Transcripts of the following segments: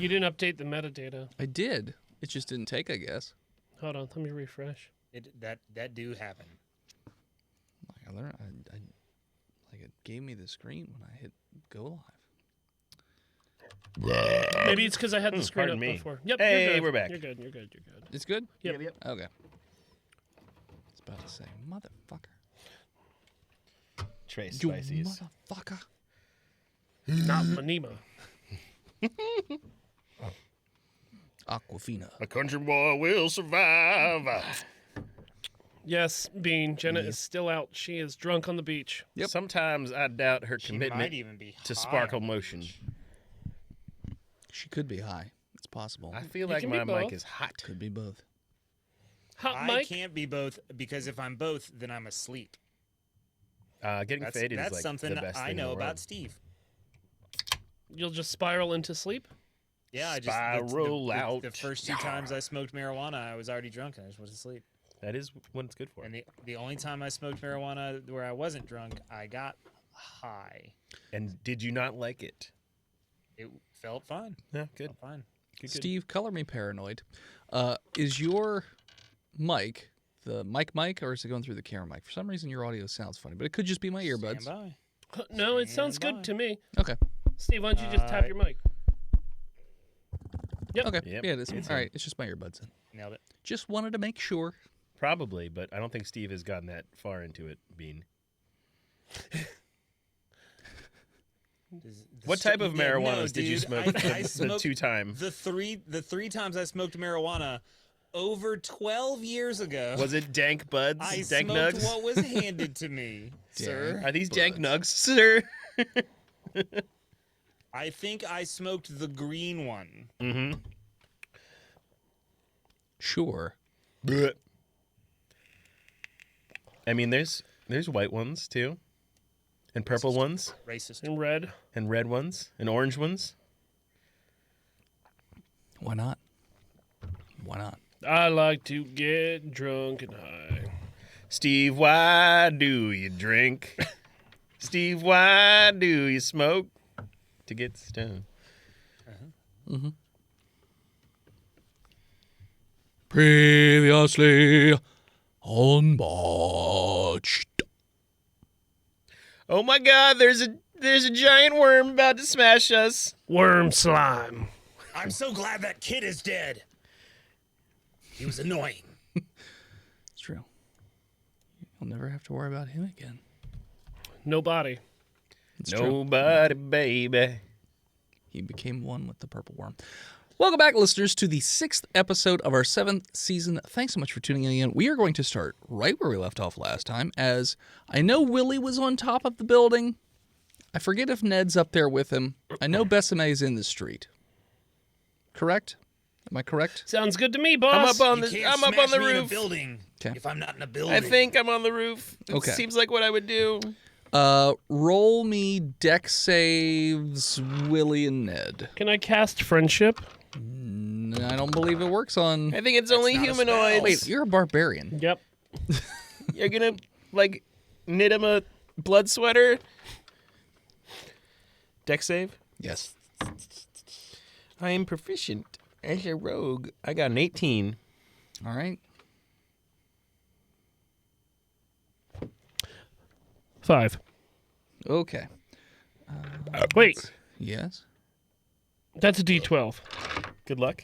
You didn't update the metadata. I did. It just didn't take, I guess. Hold on, let me refresh. That do happen. I learned. Like it gave me the screen when I hit go live. Maybe it's because I had the screen up before. Yep. Hey, you're good. we're back. You're good. You're good. You're good. It's good? Yep. Okay. I was about to say, motherfucker. Trace You spices. motherfucker. Not Manima. Aquafina. A country boy will survive. Yes, Bean. Jenna is still out. She is drunk on the beach. Yep. Sometimes I doubt her She commitment might even be to high sparkle on motion. beach. She could be high. It's possible. I feel You like can be my mic both. is hot. Could be both. Hot I mic. can't be both because if I'm both, then I'm asleep. Getting That's faded is like something the best I thing in know the about world. Steve. You'll just spiral into sleep. Yeah, I just Spiral out. The first 2 times I smoked marijuana, I was already drunk and I just went to sleep. That is what it's good for. And the only time I smoked marijuana where I wasn't drunk, I got high. And did you not like it? It felt fine. Yeah, good. Felt fine. Good. Steve, color me paranoid. Is your mic the mic, or is it going through the camera mic? For some reason, your audio sounds funny, but it could just be my earbuds. Stand by. No, it sounds Stand by. good to me. Okay. Steve, why don't you just tap your mic? Yep. Okay. Yep. Yeah, it is. It's All right. It's just my earbuds. Then. Nailed it. Just wanted to make sure. Probably, but I don't think Steve has gotten that far into it, Bean. What type of marijuana did you smoke the smoked 2-time? The three times I smoked marijuana over 12 years ago. Was it dank buds? I dank smoked nugs? what was handed to me, sir. Are these dank nugs, sir? I think I smoked the green one. Mm-hmm. Sure. I mean, there's white ones too, and purple ones, Racist. In red. and red ones, and orange ones. Why not? Why not? I like to get drunk and high. Steve, why do you drink? Steve, why do you smoke? To get stoned. Mm-hmm. Previously on Botched. Oh my God! There's a giant worm about to smash us. Worm slime. I'm so glad that kid is dead. He was annoying. It's true. You'll never have to worry about him again. No body. It's true. Nobody, baby. He became one with the purple worm. Welcome back, listeners, to the 6th episode of our 7th season. Thanks so much for tuning in again. We are going to start right where we left off last time, as I know Willie was on top of the building. I forget if Ned's up there with him. I know Bessame's in the street. Correct? Am I correct? Sounds good to me, boss. I'm up on You the can't I'm up on smash the me in a roof. building 'Kay. if I'm not in a building. I think I'm on the roof. It Okay. seems like what I would do. Roll me deck saves, Willie and Ned. Can I cast friendship? I don't believe it works on... I think it's only not a spell. humanoids. Wait, you're a barbarian. Yep. You're gonna like knit him a blood sweater. Deck save. Yes. I am proficient as a rogue. I got an 18. All right. 5. Okay. Wait, Yes. that's a D12. Good luck.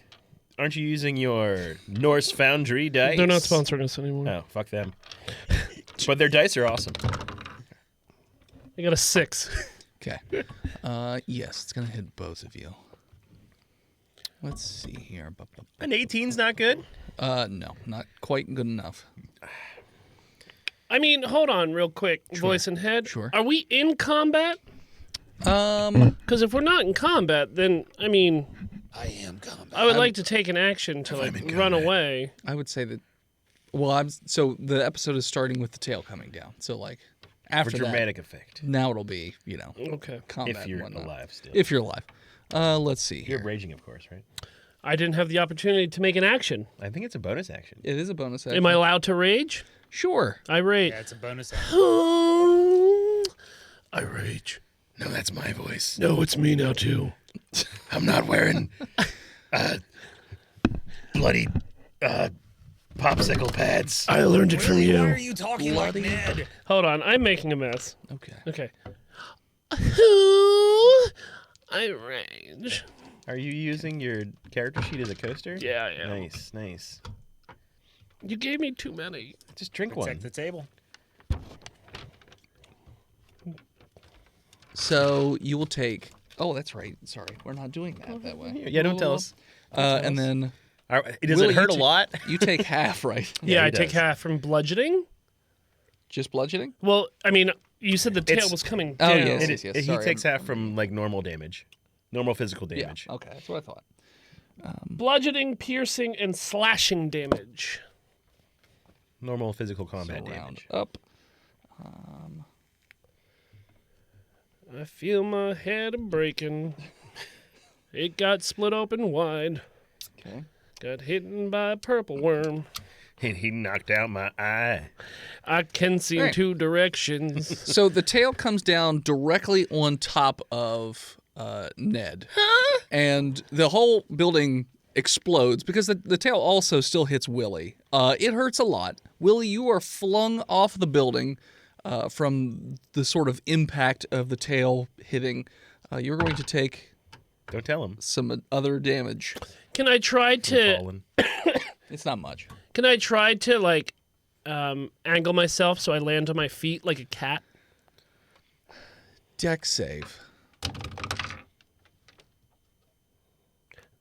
Aren't you using your Norse Foundry dice? They're not sponsoring us anymore. Oh, fuck them. But their dice are awesome. I got a 6. Okay. Yes, it's going to hit both of you. Let's see here. An 18's not good. No, not quite good enough. I mean, hold on real quick, voice and head. Sure. Are we in combat? Um, Because if we're not in combat, then, I mean, I am combat. I would like to take an action to, like, run away. I would say that. Well, so the episode is starting with the tail coming down. So, like, after For dramatic effect. that, now it'll be, Okay. combat If you're and whatnot. alive still. If you're alive. Let's see here. You're raging, of course, right? I didn't have the opportunity to make an action. I think it's a bonus action. It is a bonus action. Am I allowed to rage? Sure. I rage. Yeah, it's a bonus action. I rage. No, that's my voice. No, it's me now, too. I'm not wearing bloody popsicle pads. I learned it from Why are you. you talking like Ned? Hold on, I'm making a mess. Okay. Okay. Who? I rage. Are you using your character sheet as a coaster? Yeah, I am. Nice, nice. You gave me too many. Just drink Protect one. the table. So you will take. Oh, that's right. Sorry, we're not doing that way. Yeah, don't tell us. And then Does Willie, it hurt you a lot? you take half, right? Yeah, he I take does. half from bludgeoning. Just bludgeoning. Well, I mean, you said the tail It's- was coming Oh, down. yes. He Sorry, takes half from like normal damage, normal physical Yeah. damage. Okay, that's what I thought. Bludgeoning, piercing, and slashing damage. Normal physical combat So round damage. up. I feel my head breaking. It got split open wide. Okay. Got hit by a purple worm. He knocked out my eye. I can see in Alright. 2 directions. So the tail comes down directly on top of Ned, and the whole building explodes because the tail also still hits Willie. It hurts a lot. Willie, you are flung off the building from the sort of impact of the tail hitting. You're going to take Don't tell him. some other damage. Can I try to? Fallen. It's not much. Can I try to like angle myself so I land on my feet like a cat? Dex save.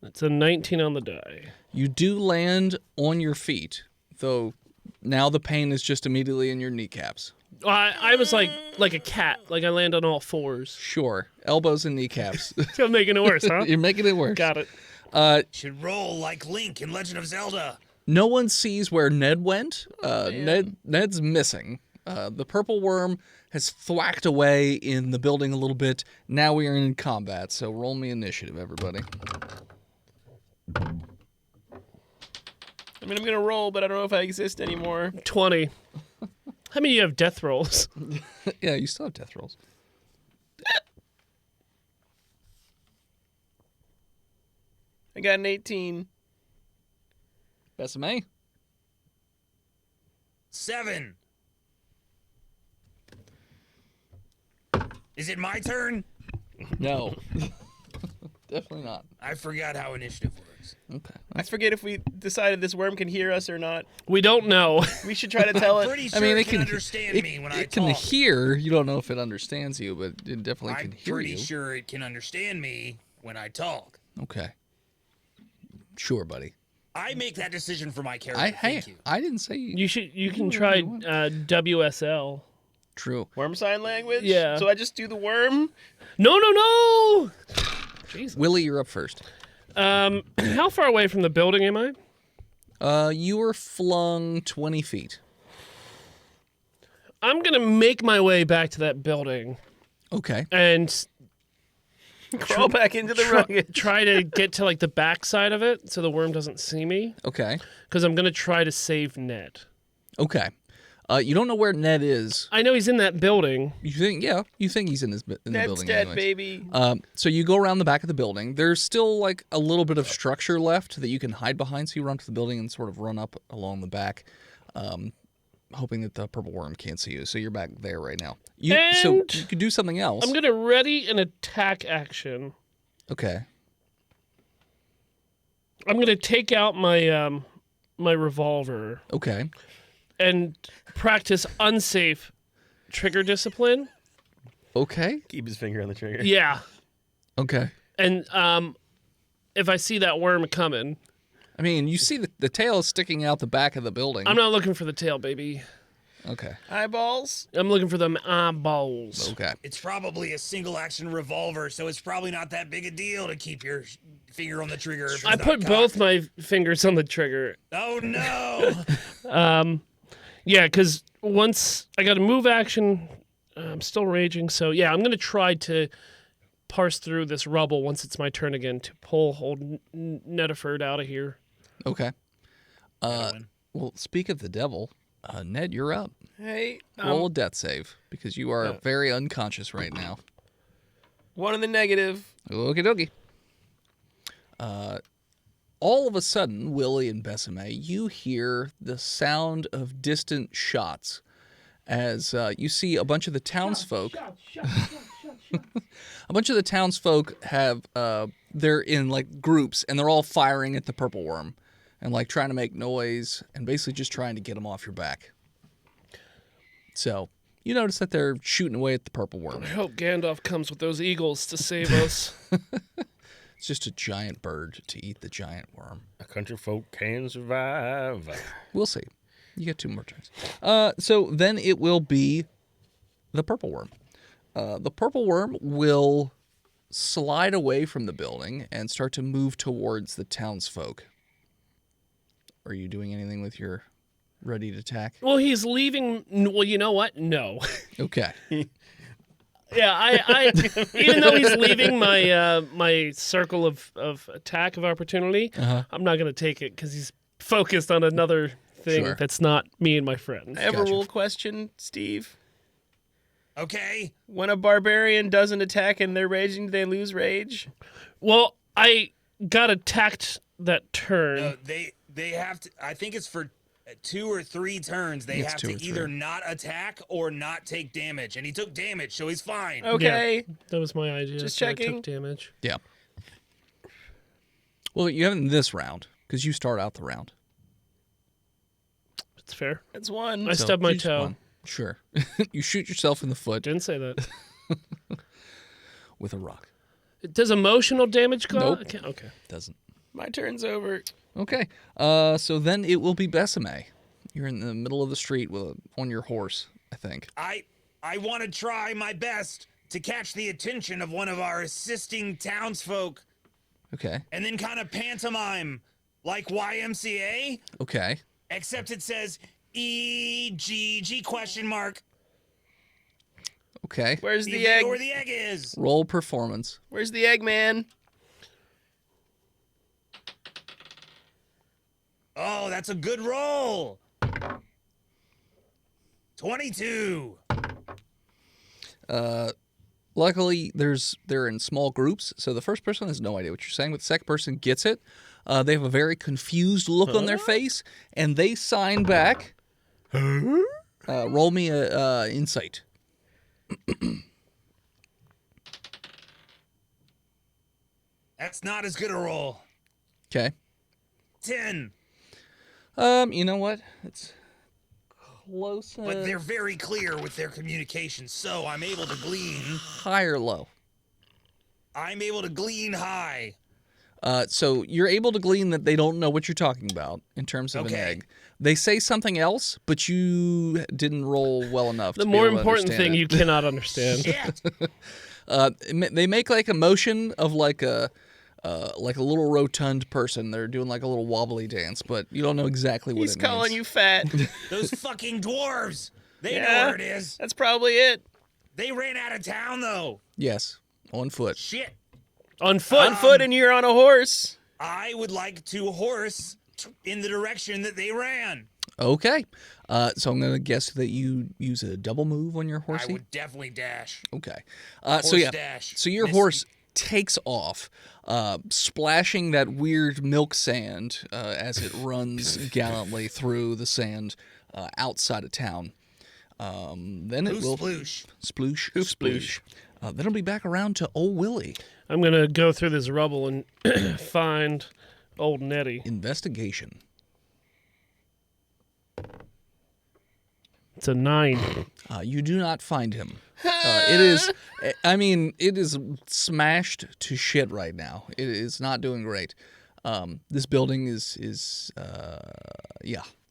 It's a 19 on the die. You do land on your feet, though now the pain is just immediately in your kneecaps. I was like a cat, like I land on all 4s. Sure. Elbows and kneecaps. So I'm making it worse, huh? You're making it worse. Got it. Should roll like Link in Legend of Zelda. No one sees where Ned went. Ned's missing. The purple worm has thwacked away in the building a little bit. Now we are in combat, so roll me initiative, everybody. I mean, I'm gonna roll, but I don't know if I exist anymore. 20. How many you have death rolls? Yeah, you still have death rolls. I got an 18. Besame? 7. Is it my turn? No. Definitely not. I forgot how initiative works. Okay. I forget if we decided this worm can hear us or not. We don't know. We should try to tell it. Pretty sure I mean, it can understand me when I it can talk. hear. You don't know if it understands you, but it definitely I'm can hear pretty you. sure it can understand me when I talk. Okay. Sure, buddy. I make that decision for my character. Hey, Thank you. I didn't say you. You can try WSL. True. Worm sign language? Yeah. So I just do the worm? No. Jesus. Willie, you're up first. How far away from the building am I? You were flung 20 feet. I'm gonna make my way back to that building Okay. and Crawl back into the rugged. try to get to like the back side of it so the worm doesn't see me. Okay. Because I'm gonna try to save Ned. Okay. You don't know where Ned is. I know he's in that building. You think, yeah, you think he's in the Ned's building. dead, anyways. baby. So you go around the back of the building. There's still like a little bit of structure left that you can hide behind. So you run to the building and sort of run up along the back, hoping that the purple worm can't see you. So you're back there right now. So And you could do something else. I'm gonna ready an attack action. Okay. I'm gonna take out my my revolver Okay. and practice unsafe trigger discipline. Okay. Keep his finger on the trigger. Yeah. Okay. And if I see that worm coming, I mean, you see the tail is sticking out the back of the building. I'm not looking for the tail, baby. Okay. Eyeballs? I'm looking for them eyeballs. Okay. It's probably a single action revolver, so it's probably not that big a deal to keep your finger on the trigger. if it's I not put cocked. both my fingers on the trigger. Oh no! Yeah, because once I got a move action, I'm still raging. So yeah, I'm gonna try to parse through this rubble once it's my turn again to pull old Netaford out of here. Okay. Well, speak of the devil, Ned, you're up. Hey. Roll a death save because you are very unconscious right now. 1 in the negative. Okie dokie. All of a sudden, Willie and Besame, you hear the sound of distant shots as you see a bunch of the townsfolk. A bunch of the townsfolk have they're in like groups and they're all firing at the purple worm and like trying to make noise and basically just trying to get them off your back. So you notice that they're shooting away at the purple worm. I hope Gandalf comes with those eagles to save us. It's just a giant bird to eat the giant worm. A country folk can survive. We'll see. You get 2 more turns. So then it will be the purple worm. The purple worm will slide away from the building and start to move towards the townsfolk. Are you doing anything with your ready to attack? Well, he's leaving. Well, you know what? No. Okay. Yeah, I even though he's leaving my my circle of attack of opportunity, I'm not going to take it because he's focused on another thing Sure. that's not me and my friends. I have Gotcha. a rule question, Steve. Okay. When a barbarian doesn't attack and they're raging, do they lose rage? Well, I got attacked that turn. No, they have to. I think it's for 2 or 3 turns. They It's have 2 to or 3. either not attack or not take damage, and he took damage, so he's fine. Okay. That was my idea. Just so I checking. took damage. Yeah. Well, you haven't this round because you start out the round. It's fair. That's 1. I stubbed my just toe. 1. Sure. You shoot yourself in the foot Didn't say that. with a rock. Does emotional damage go? Nope. Okay. Doesn't. My turn's over. Okay. So then it will be Besame. You're in the middle of the street on your horse, I think. I want to try my best to catch the attention of one of our assisting townsfolk, Okay. and then kind of pantomime like YMCA, Okay. except it says EGG question mark. Okay. Where's Do you the know egg? where the egg is? Roll performance. Where's the egg, man? Oh, that's a good roll. 22. Luckily, they're in small groups, so the first person has no idea what you're saying, but the second person gets it. They have a very confused look on their face, and they sign back. Roll me a insight. That's not as good a roll. Okay. 10. You know what? It's close. But they're very clear with their communication, so I'm able to glean. High or low? I'm able to glean high. So you're able to glean that they don't know what you're talking about in terms of an Okay. egg. They say something else, but you didn't roll well enough. The to be more able to important understand thing it. you cannot understand. Shit. They make like a motion of like a little rotund person. They're doing like a little wobbly dance, but you don't know exactly what He's it calling means. you fat. Those fucking dwarves. They know Yeah. where it is. That's probably it. They ran out of town, though. Yes, on foot. Shit. On foot. On foot and you're on a horse. I would like to horse in the direction that they ran. Okay. So I'm gonna guess that you use a double move on your I horsey. would definitely dash. Okay. Horse So yeah. dash. So your Miss- horse takes off, splashing that weird milk sand as it runs gallantly through the sand outside of town. Then it Who's will sploosh? sploosh, sploosh. Then it'll be back around to old Willie. I'm going to go through this rubble and find old Nettie. Investigation. It's a 9. You do not find him. It is smashed to shit right now. It is not doing great. This building is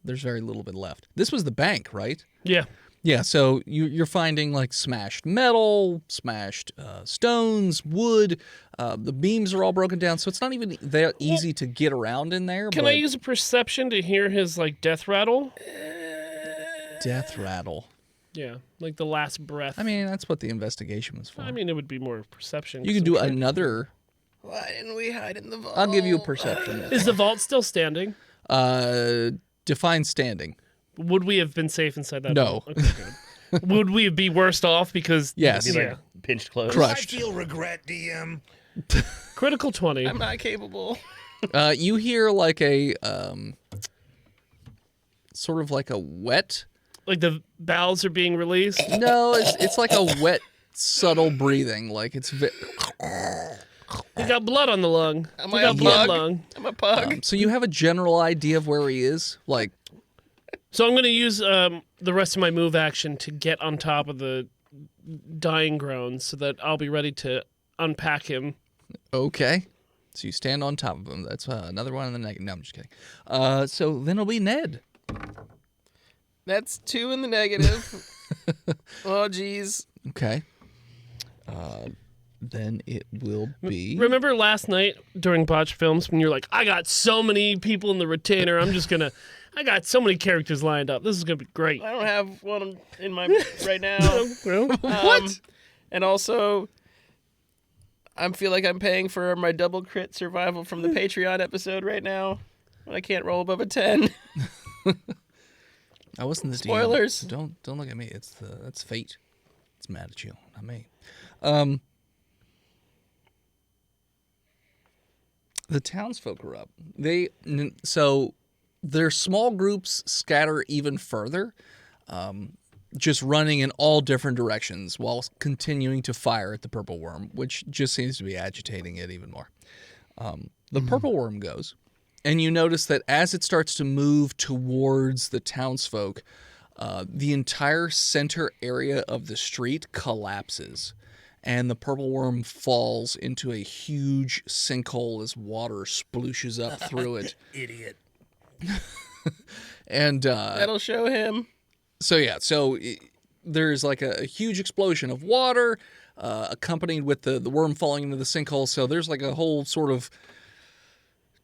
there's very little bit left. This was the bank, right? Yeah. Yeah, so you're finding like smashed metal, smashed stones, wood. The beams are all broken down, so it's not even that easy to get around in there. Can but I use a perception to hear his like death rattle? death rattle? Yeah, like the last breath. I mean, that's what the investigation was for. I mean, it would be more perception. you can do another. Why didn't we hide in the vault? I'll give you a perception. Is the vault still standing? Define standing. Would we have been safe inside that? No. vault? Okay, good. Would we be worse off because Yes. Be like yeah. pinched close. Crushed. I feel regret, DM. Critical 20. I'm not capable. You hear like a sort of like a wet. Like the bowels are being released. No, it's like a wet, subtle breathing. Like it's. He got blood on the lung. Am He I got a blood pug? lung. I'm a pug. So you have a general idea of where he is. Like, So I'm going to use the rest of my move action to get on top of the dying groans so that I'll be ready to unpack him. okay. So you stand on top of him. That's another one in the negative. No, I'm just kidding. So then it'll be Ned. That's 2 in the negative. Oh, jeez. Okay. Then it will be. Remember last night during Botched Films when you're like, I got so many people in the retainer. I got so many characters lined up. This is going to be great. I don't have one in my right now. Well, What? And also, I feel like I'm paying for my double crit survival from the Patreon episode right now. I can't roll above a 10. I wasn't the DM. Spoilers. Don't look at me. That's fate. It's mad at you, not me. The townsfolk are up. So their small groups scatter even further, just running in all different directions while continuing to fire at the purple worm, which just seems to be agitating it even more. The purple worm goes, and you notice that as it starts to move towards the townsfolk, the entire center area of the street collapses, and the purple worm falls into a huge sinkhole as water splooshes up through it. Idiot. And That'll show him. There's like a huge explosion of water accompanied with the worm falling into the sinkhole. So there's like a whole sort of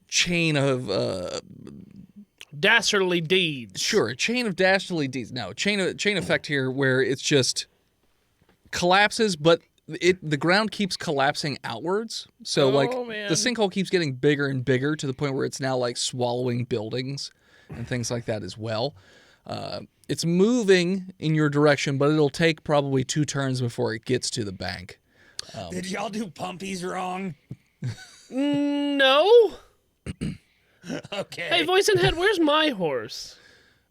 chain of dastardly deeds. Sure, a chain of dastardly deeds. No, chain effect here where it's just collapses, but the ground keeps collapsing outwards. So man. the sinkhole keeps getting bigger and bigger to the point where it's now like swallowing buildings and things like that as well. It's moving in your direction, but it'll take probably 2 turns before it gets to the bank. Did y'all do pumpies wrong? No. Okay. Hey, voice and head, where's my horse?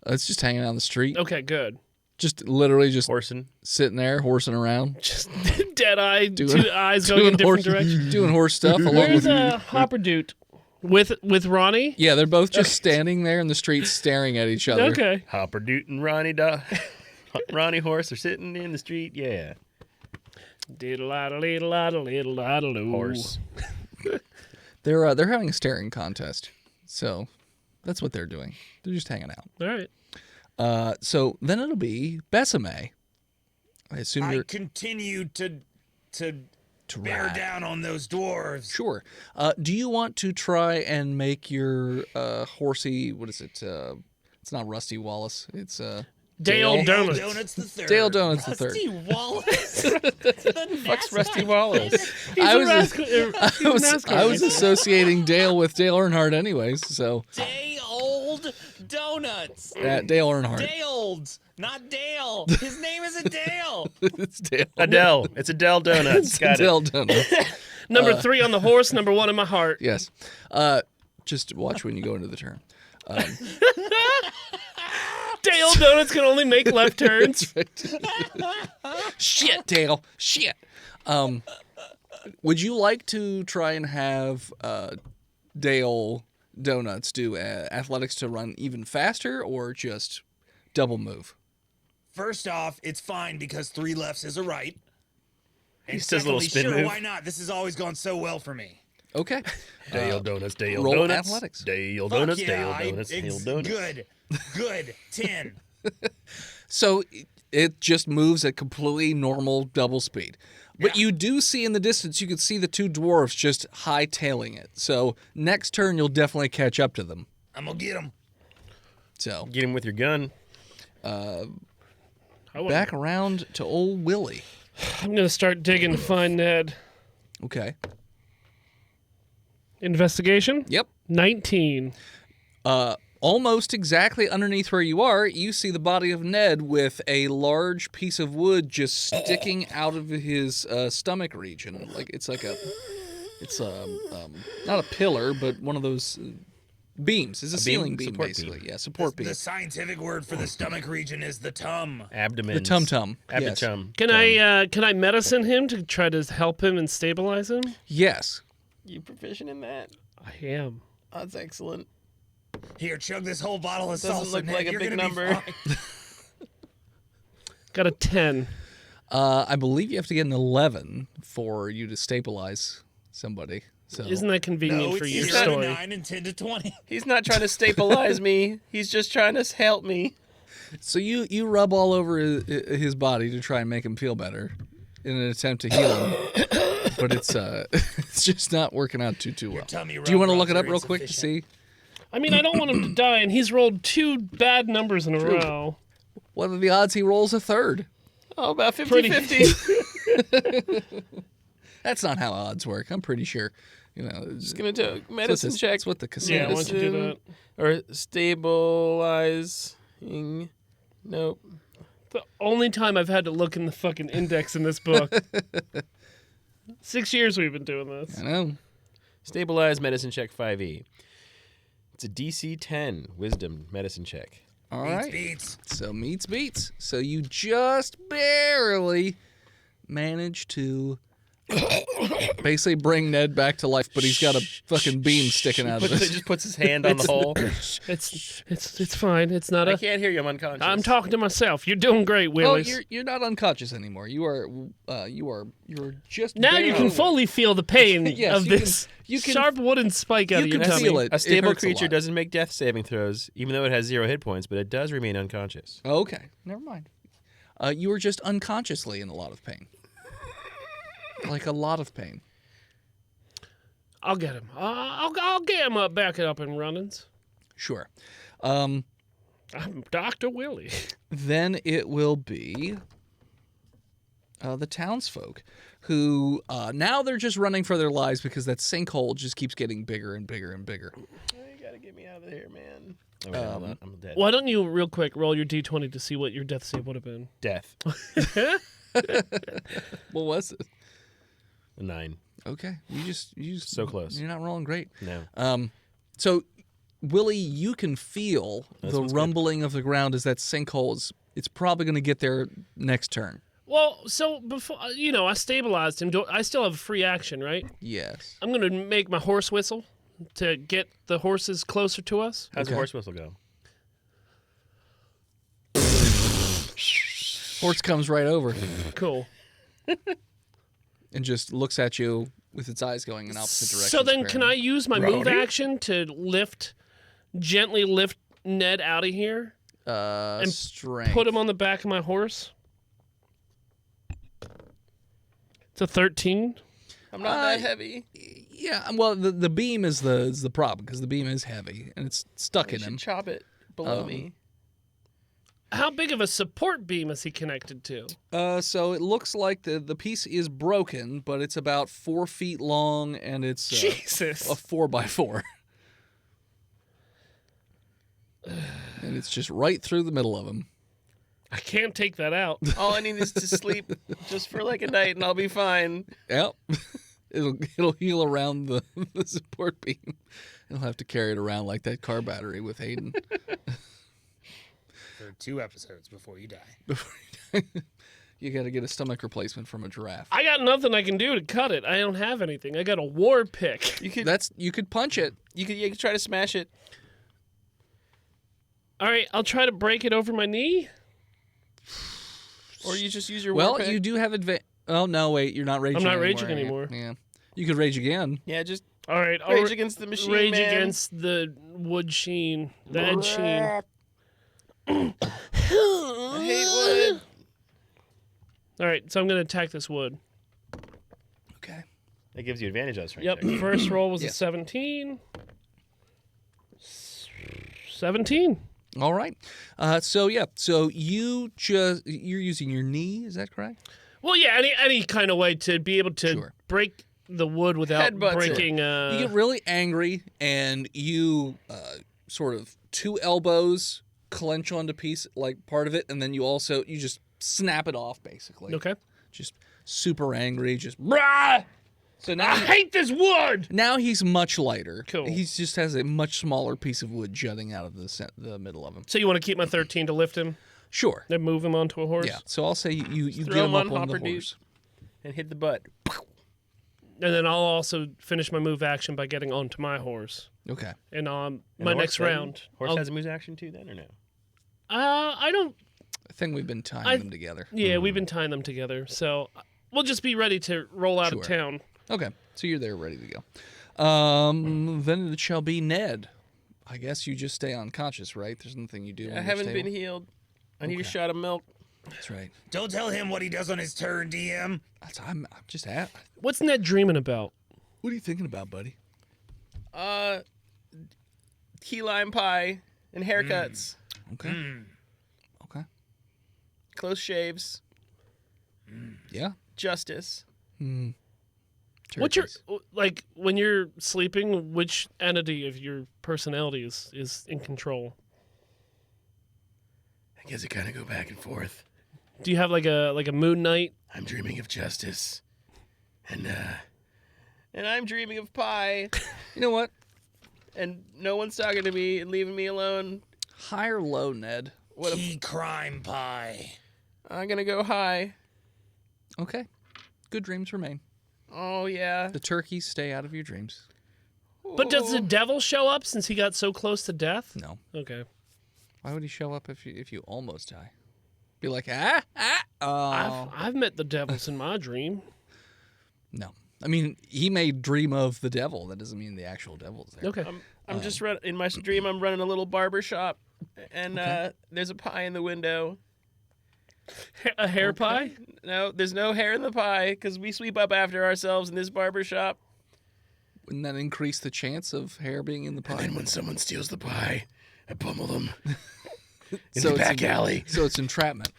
It's just hanging out on the street. Okay, good. Just literally just Horsing. sitting there, horsing around. Just dead eye, Doing- two eyes going in different directions. Doing horse stuff. along Where's with Hopper Dude? With Ronnie? Yeah, they're both just standing there in the street staring at each other. Okay. Hopper Doot and Ronnie Horse are sitting in the street. Yeah. Diddle-laddle-diddle-laddle-diddle-laddle-oo. Horse. They're having a staring contest. So that's what they're doing. They're just hanging out. All right. So then it'll be Besame. I assume I you're continue to bear ride. down on those dwarves. Sure. Do you want to try and make your horsey? What is it? It's not Rusty Wallace. It's Dale Donuts. Donuts the third. Dale Donuts the third. Rusty Wallace. Fuck's Rusty Wallace. He's I a was- rascal- he's a NASCAR I was racer. associating Dale with Dale Earnhardt, anyways. So Day old donuts. Dale Earnhardt. Day olds, not Dale. His name isn't Dale. It's Dale. Adele. It's Adele Donuts. Got Dale it. Donuts. Number 3 on the horse, number 1 in my heart. Yes. Just watch when you go into the turn. Dale Donuts can only make left turns. Shit, Dale. Shit. Would you like to try and have Dale Donuts do athletics to run even faster, or just double move? First off, it's fine because 3 lefts is a right. And He does a little secondly, spin sure, move. why not? This has always gone so well for me. Okay. Dale Donuts. Dale roll Donuts. athletics. Dale Fuck Donuts. yeah, Dale Donuts. Dale Donuts. Good. 10. So it just moves at completely normal double speed. But you do see in the distance, you can see the 2 dwarfs just hightailing it. So next turn, you'll definitely catch up to them. I'm gonna get him. So Get him with your gun. back around to old Willie. I'm going to start digging to find Ned. Okay. Investigation? Yep. 19. almost exactly underneath where you are, you see the body of Ned with a large piece of wood just sticking out of his stomach region. It's not a pillar, but one of those beams. It's a ceiling beam, support basically. beam. Yeah, support beam. The scientific word for the stomach region is the tum. Abdomen. The tum-tum. Yes. Abdomen. Can I medicine him to try to help him and stabilize him? Yes. You proficient in that? I am. That's excellent. Here, chug this whole bottle of Doesn't salsa. look Ned. like a You're big gonna be number. fine. Got a 10. I believe you have to get an 11 for you to stabilize somebody. So Isn't that convenient No, for it's your 0 to story? 9 and 10 to 20. He's not trying to stabilize me. He's just trying to help me. So you rub all over his body to try and make him feel better in an attempt to heal him, but it's just not working out too well. Tummy Do you want to rub look it up rubs are real quick to insufficient. see I mean, I don't want him to die, and he's rolled 2 bad numbers in a row. what are the odds he rolls a third? Oh, about Pretty- 50-50. That's not how odds work. I'm pretty sure. You know, Just going to do a medicine check. That's what the casino. Yeah, why don't you do that? Or stabilizing. Nope. The only time I've had to look in the fucking index in this book. 6 years we've been doing this. I know. Stabilize medicine check 5e. It's a DC 10 wisdom medicine check. All Beats, right. beats. So meets beats. So you just barely manage to basically bring Ned back to life, but he's got a fucking beam sticking out of He it. just puts his hand on the hole. It's fine. It's not I a. can't hear you. I'm unconscious. I'm talking to myself. You're doing great, Oh, Willis. you're not unconscious anymore. You're just Now you can barely- fully feel the pain Yes, of you this you can- sharp wooden spike out you of your can tummy. feel it. A stable hurts a creature lot. doesn't make death saving throws, even though it has 0 hit points, but it does remain unconscious. Okay, never mind. You were just unconsciously in a lot of pain. Like a lot of pain. I'll get him. I'll get him up, back it up and runnings. Sure. I'm Dr. Willie. Then it will be the townsfolk who now they're just running for their lives because that sinkhole just keeps getting bigger and bigger and bigger. You gotta get me out of here, man. Oh, wait, hold on. I'm dead. Why don't you, real quick, roll your d20 to see what your death save would have been? Death. What was it? A 9. Okay, you just So close. You're not rolling great. No. So, Willie, you can feel the one's good. rumbling of the ground as that sinkhole is. It's probably going to get there next turn. Well, so before, I stabilized him. I still have free action, right? Yes. I'm going to make my horse whistle to get the horses closer to us. How's the Okay. horse whistle go? Horse comes right over Cool. and just looks at you with its eyes going in opposite directions. So then can I use my move Rowdy? action to gently lift Ned out of here? and strength. Put him on the back of my horse? It's a 13. I'm not that heavy. Yeah, well, the beam is the problem because the beam is heavy and it's stuck You in should him. chop it below me. How big of a support beam is he connected to? So it looks like the piece is broken, but it's about 4 feet long and it's Jesus. a 4x4. And it's just right through the middle of him. I can't take that out. All I need is to sleep just for like a night, and I'll be fine. Yep. It'll heal around the support beam. He'll have to carry it around like that car battery with Hayden. For 2 episodes before you die. Before you die. You got to get a stomach replacement from a giraffe. I got nothing I can do to cut it. I don't have anything. I got a war pick. You could You could punch it. you could try to smash it. All right, I'll try to break it over my knee. Or you just use your Well, war pick. you do have advantage. Oh no, wait, you're not raging. I'm not anymore. raging anymore. Yeah, you could rage again. Yeah, just All right, I'll rage against the machine, rage man. against the wood sheen, the edge sheen. I hate wood. All right, so I'm going to attack this wood. Okay. That gives you advantage on strength. Yep, check. first roll was Yeah. a 17. 17. All right. So you're using your knee. Is that correct? Well, yeah, any kind of way to be able to Sure. break the wood without Headbutts it. breaking. You get really angry and you sort of 2 elbows clench onto piece, like part of it, and then you just snap it off, basically. Okay. Just super angry, just brah! So now I hate this wood! now he's much lighter. Cool. He just has a much smaller piece of wood jutting out of the middle of him. So you want to keep my 13 to lift him, Sure. then move him onto a horse? Yeah. So I'll say you Throw get him him up on on the Hopper Dude. horse. And hit the butt. And then I'll also finish my move action by getting onto my horse. Okay. And my And horse next then- round, Horse I'll- has a move action too, then, or no? I don't. I think we've been tying them together. Yeah, we've been tying them together, so we'll just be ready to roll out of Sure. town. Okay. So you're there, ready to go. Then it shall be Ned. I guess you just stay unconscious, right? There's nothing you do. I haven't been healed. I need a shot of milk. That's right. Don't tell him what he does on his turn, DM. I'm just at. What's Ned dreaming about? What are you thinking about, buddy? Key lime pie and haircuts. Okay. Okay. Close shaves. Yeah. Justice. What's your Turkeys. like when you're sleeping? Which entity of your personality is in control? I guess it kind of go back and forth. Do you have like a moon night? I'm dreaming of justice. And, And I'm dreaming of pie. You know what? And no one's talking to me and leaving me alone. High or low, Ned? What key crime pie. I'm gonna go high. Okay. Good dreams remain. Oh yeah. The turkeys stay out of your dreams. But does the devil show up since he got so close to death? No. Okay. Why would he show up if you almost die? Be like, oh. I've met the devils in my dream. No. I mean, he may dream of the devil. That doesn't mean the actual devil's there. Okay. I'm just in my dream. I'm running a little barber shop, and there's a pie in the window. A hair pie? No, there's no hair in the pie because we sweep up after ourselves in this barber shop. Wouldn't that increase the chance of hair being in the pie? And when someone steals the pie, I pummel them. In So the it's back alley. So it's entrapment.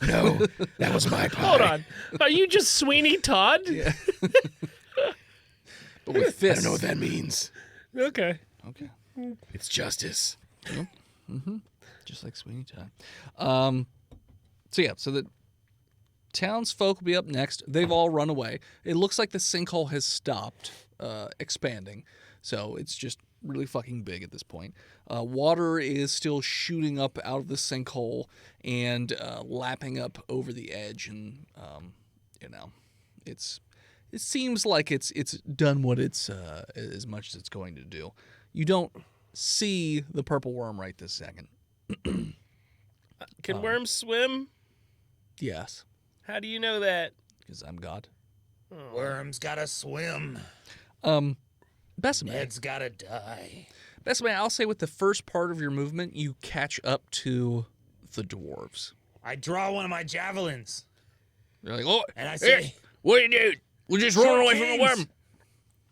No, that was my pie. Hold on. Are you just Sweeney Todd? But with I fists. don't know what that means. Okay. Okay. It's justice. Just like Sweeney Todd. So the townsfolk will be up next. They've all run away. It looks like the sinkhole has stopped expanding, so it's just really fucking big at this point. Water is still shooting up out of the sinkhole and lapping up over the edge, and it seems like it's done what it's as much as it's going to do. You don't see the purple worm right this second. Can worms swim? Yes, How do you know that? because I'm God. Worms gotta swim. Besame. Ned's gotta die. Besame, I'll say with the first part of your movement, you catch up to the dwarves. I draw one of my javelins, You're like, oh, and I say, what are you doing? We're just "Short running away from the kings, worm.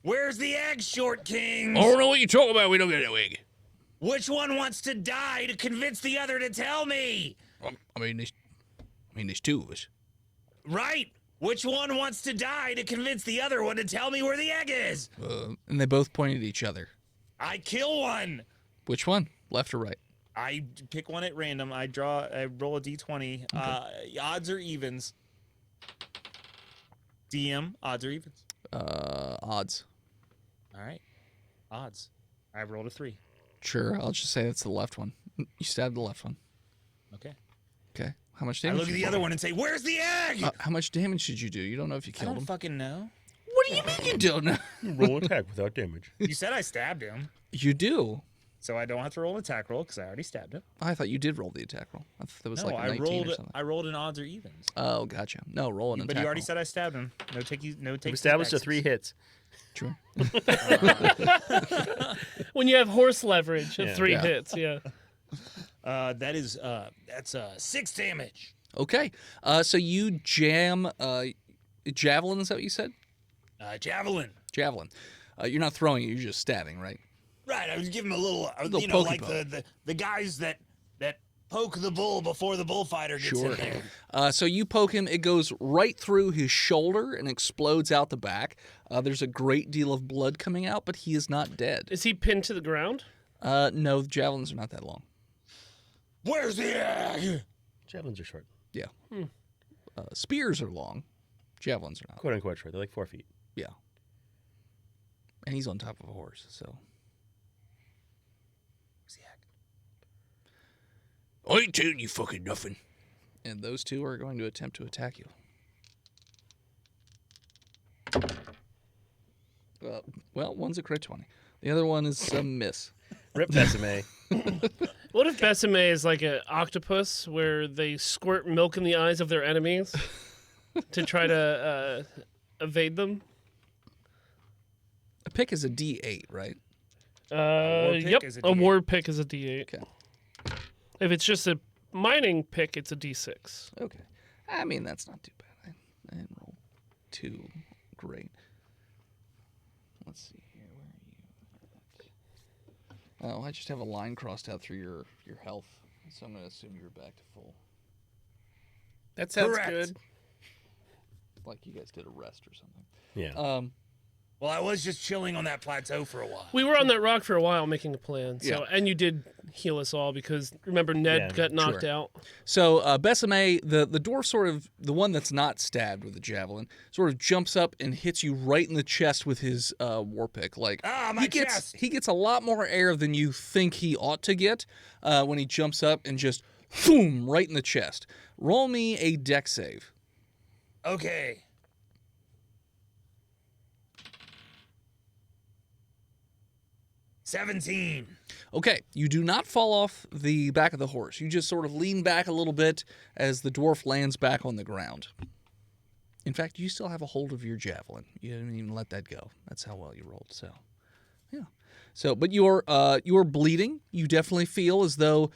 Where's the egg, Short Kings? I don't know what you're talking about. We don't get a wig. Which one wants to die to convince the other to tell me? I mean, there's two of us. Right. Which one wants to die to convince the other one to tell me where the egg is? And they both point at each other. I kill one. Which one? Left or right? I pick one at random. I roll a d20. Odds or evens? DM, odds or evens? Odds. All right. Odds. I rolled a 3. Sure, I'll just say that's the left one. You stabbed the left one. Okay. Okay. How much I damage? look at did the you other do? one and say, "Where's the egg?" How much damage did you do? You don't know if you I killed don't him. fucking know. What do you mean you don't know? Roll attack without damage. You said I stabbed him, You do. so I don't have to roll an attack roll because I already stabbed him. I thought you did roll the attack roll. I thought that was No, like a I 19 rolled. or something. I rolled an odds or evens. Oh, gotcha. No, roll an attack But you already roll. said I stabbed him. No take. No take. We established a 3 hits. Sure. When you have horse leverage of 3 Yeah. hits, yeah. That's 6 damage. Okay. So you jam javelin, is that what you said? Javelin. Javelin. You're not throwing it, you're just stabbing, right? Right. I was giving him a little. Little You know, pokey like poke. the guys that poke the bull before the bullfighter gets in there. So you poke him, it goes right through his shoulder and explodes out the back. There's a great deal of blood coming out, but he is not dead. Is he pinned to the ground? No, the javelins are not that long. Where's the egg? Javelins are short. Yeah. Spears are long. Javelins are not. Quote unquote short. They're like 4 feet. Yeah. And he's on top of a horse, so. Where's the egg? I ain't telling you fucking nothing. And those two are going to attempt to attack you. Well, one's a crit 20. The other one is a miss. Rip Besame. What if Besame is like an octopus where they squirt milk in the eyes of their enemies to try to evade them? A pick is a D8, right? pick Yep. is a A D8. ward pick is a D8. Okay. If it's just a mining pick, it's a D6. Okay. I mean, that's not too bad. I didn't roll too great. Let's see here. Where are you? Oh, I just have a line crossed out through your health, so I'm going to assume you're back to full. That sounds Correct. good. Like you guys did a rest or something. Yeah. Well, I was just chilling on that plateau for a while. We were on that rock for a while making a plan. So, Yeah. and you did heal us all because remember Ned Yeah, got knocked sure. out. So Besame, the dwarf sort of, the one that's not stabbed with the javelin, sort of jumps up and hits you right in the chest with his war pick. Like My he gets chest. he gets a lot more air than you think he ought to get when he jumps up and just boom right in the chest. Roll me a deck save. Okay. $17. Okay, you do not fall off the back of the horse. You just sort of lean back a little bit as the dwarf lands back on the ground. In fact, you still have a hold of your javelin. You didn't even let that go. That's how well you rolled. So, yeah. So, but you're bleeding. You definitely feel as though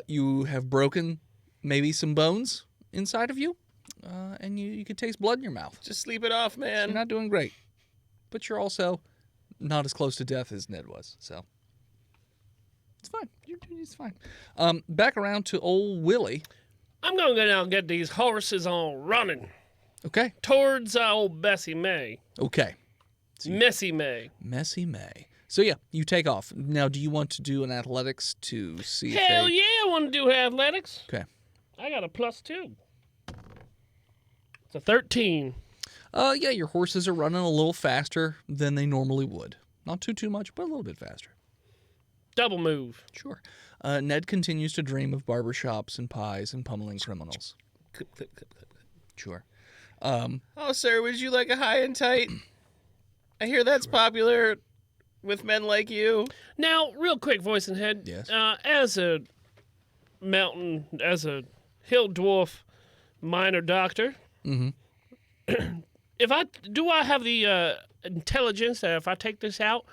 you have broken maybe some bones inside of you, and you could taste blood in your mouth. Just sleep it off, man. You're not doing great, but you're also not as close to death as Ned was. So. It's fine. It's fine. Back around to old Willie. I'm going to go down and get these horses on running Okay. towards old Bessie May. Okay. Messy May. Messy May. So yeah, you take off. Now, do you want to do an athletics to see Hell if they... yeah, I want to do athletics. Okay. I got a +2. It's a 13. Yeah, your horses are running a little faster than they normally would. Not too much, but a little bit faster. Double move. Sure. Ned continues to dream of barbershops and pies and pummeling criminals. Clip, clip, clip, clip, clip. Sure. Oh, sir, would you like a high and tight? I hear that's popular with men like you. Now, real quick, voice and head. Yes. As a hill dwarf minor doctor, if I have the intelligence that if I take this out,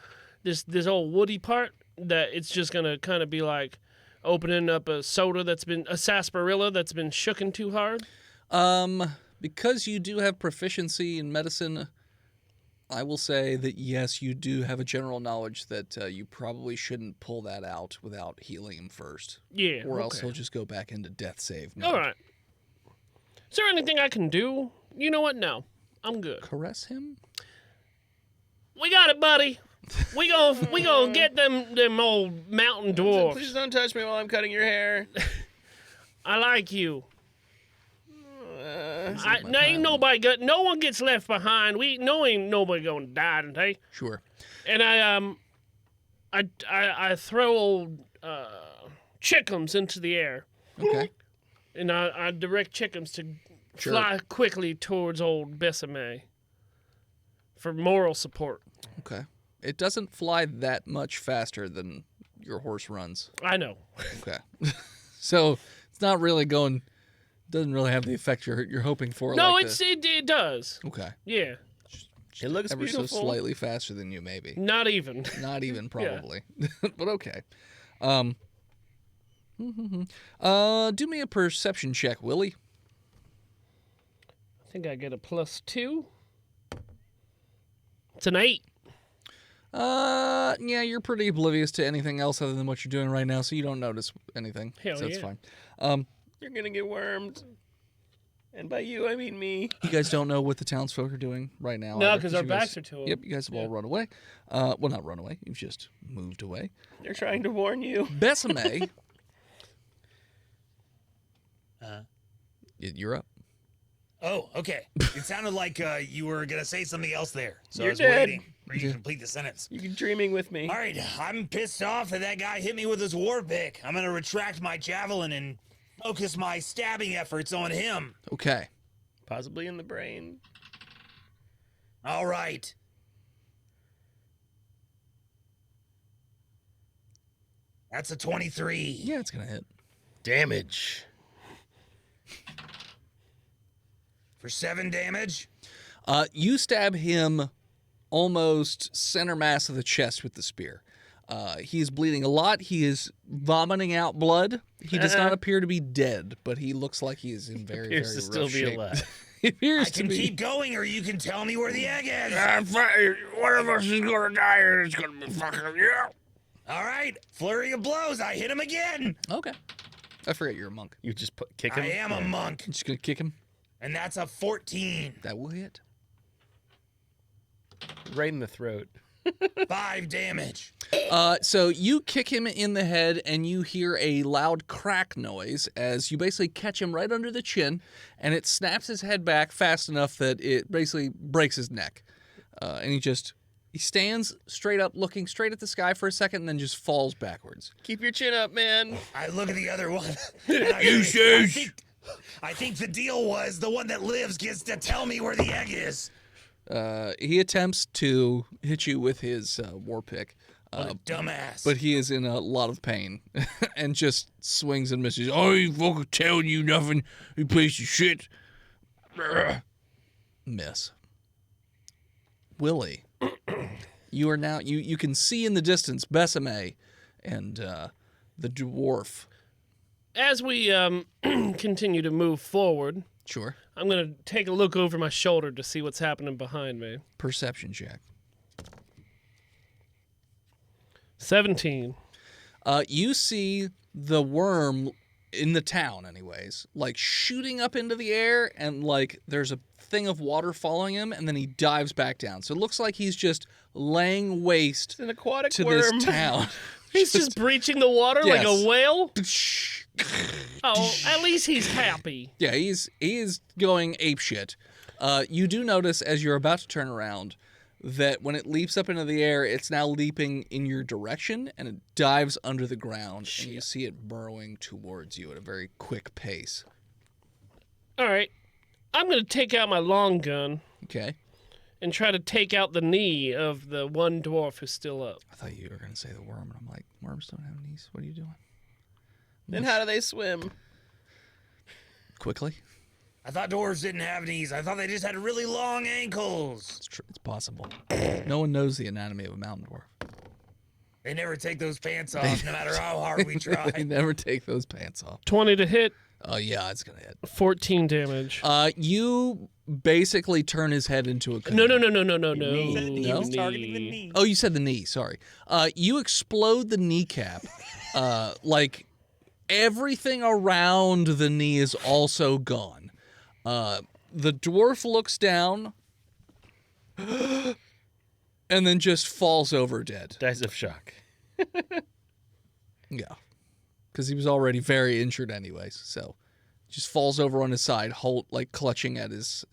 this old woody part, that it's just gonna kind of be like opening up a sarsaparilla that's been shooken too hard. Because you do have proficiency in medicine, I will say that yes, you do have a general knowledge that you probably shouldn't pull that out without healing him first. Yeah. Or else okay. he'll just go back into death save mode. All right. Is there anything I can do? You know what? No, I'm good. Caress him? We got it, buddy. We gonna get them old mountain dwarfs. Please don't touch me while I'm cutting your hair. I like you. Ain't nobody no one gets left behind. Ain't nobody gonna die today. Sure. And I throw old chickens into the air, Okay. and I direct chickens to Sure. fly quickly towards old Besame for moral support. Okay. It doesn't fly that much faster than your horse runs. I know. Okay. So it's not really going. Doesn't really have the effect you're hoping for. No, like it does. Okay. Yeah, It looks Ever beautiful. so slightly faster than you, maybe. not even. Not even probably. But okay. Do me a perception check, Willie. I think I get a +2. It's an 8. Yeah, you're pretty oblivious to anything else other than what you're doing right now, so you don't notice anything. Hell so that's yeah. fine. You're gonna get wormed. And by you, I mean me. You guys don't know what the townsfolk are doing right now. No, either, because our you guys- backs are to them. Yep, you guys have all run away. Well, not run away. You've just moved away. They're trying to warn you. Besame, you're up. Oh, okay. It sounded like you were gonna say something else there, so You're I was dead. waiting for you to complete the sentence. You're dreaming with me. All right, I'm pissed off that guy hit me with his war pick. I'm gonna retract my javelin and focus my stabbing efforts on him. Okay. Possibly in the brain. All right. That's a 23. Yeah, it's going to hit. Damage. For 7 damage. You stab him almost center mass of the chest with the spear. He is bleeding a lot. He is vomiting out blood. He does not appear to be dead, but he looks like he is in very, very Appears to rough still be shape. alive. He I appears to can be. keep going, or you can tell me where the egg is. One of us is gonna die, and it's gonna be fucking you. All right, flurry of blows. I hit him again. Okay. I forget you're a monk. You just kick him? I am a monk, I'm just going to kick him. and that's a 14. That will hit. Right in the throat. 5 damage. So you kick him in the head, and you hear a loud crack noise as you basically catch him right under the chin, and it snaps his head back fast enough that it basically breaks his neck. And he stands straight up, looking straight at the sky for a second, and then just falls backwards. Keep your chin up, man. I look at the other one. and I think the deal was the one that lives gets to tell me where the egg is. He attempts to hit you with his war pick, What a dumbass. but he is in a lot of pain and just swings and misses. I ain't fucking telling you nothing, you piece of shit. Miss. Willie, you are now, you can see in the distance Besame and the dwarf. As we continue to move forward, Sure. I'm going to take a look over my shoulder to see what's happening behind me. Perception check. 17. You see the worm in the town, anyways, like shooting up into the air, and like there's a thing of water following him, and then he dives back down. So it looks like he's just laying waste It's an aquatic to worm. this town. He's just breaching the water like Yes. a whale? Oh, at least he's happy. Yeah, he is going apeshit. You do notice as you're about to turn around that when it leaps up into the air, it's now leaping in your direction, and it dives under the ground, and you see it burrowing towards you at a very quick pace. All right. I'm going to take out my long gun Okay. and try to take out the knee of the one dwarf who's still up. I thought you were going to say the worm, and I'm like, worms don't have knees. What are you doing? Then how do they swim? Quickly. I thought dwarves didn't have knees. I thought they just had really long ankles. It's true. It's possible. No one knows the anatomy of a mountain dwarf. They never take those pants off, no matter how hard we They try. never take those pants off. 20 to hit, Oh, yeah, it's going to hit. 14 damage. You basically turn his head into a canoe. No. He was Knee. targeting the knee. Oh, you said the knee. Sorry. You explode the kneecap. Like everything around the knee is also gone. The dwarf looks down and then just falls over dead. Dies of shock. Yeah. Because he was already very injured anyways. So just falls over on his side, like clutching at his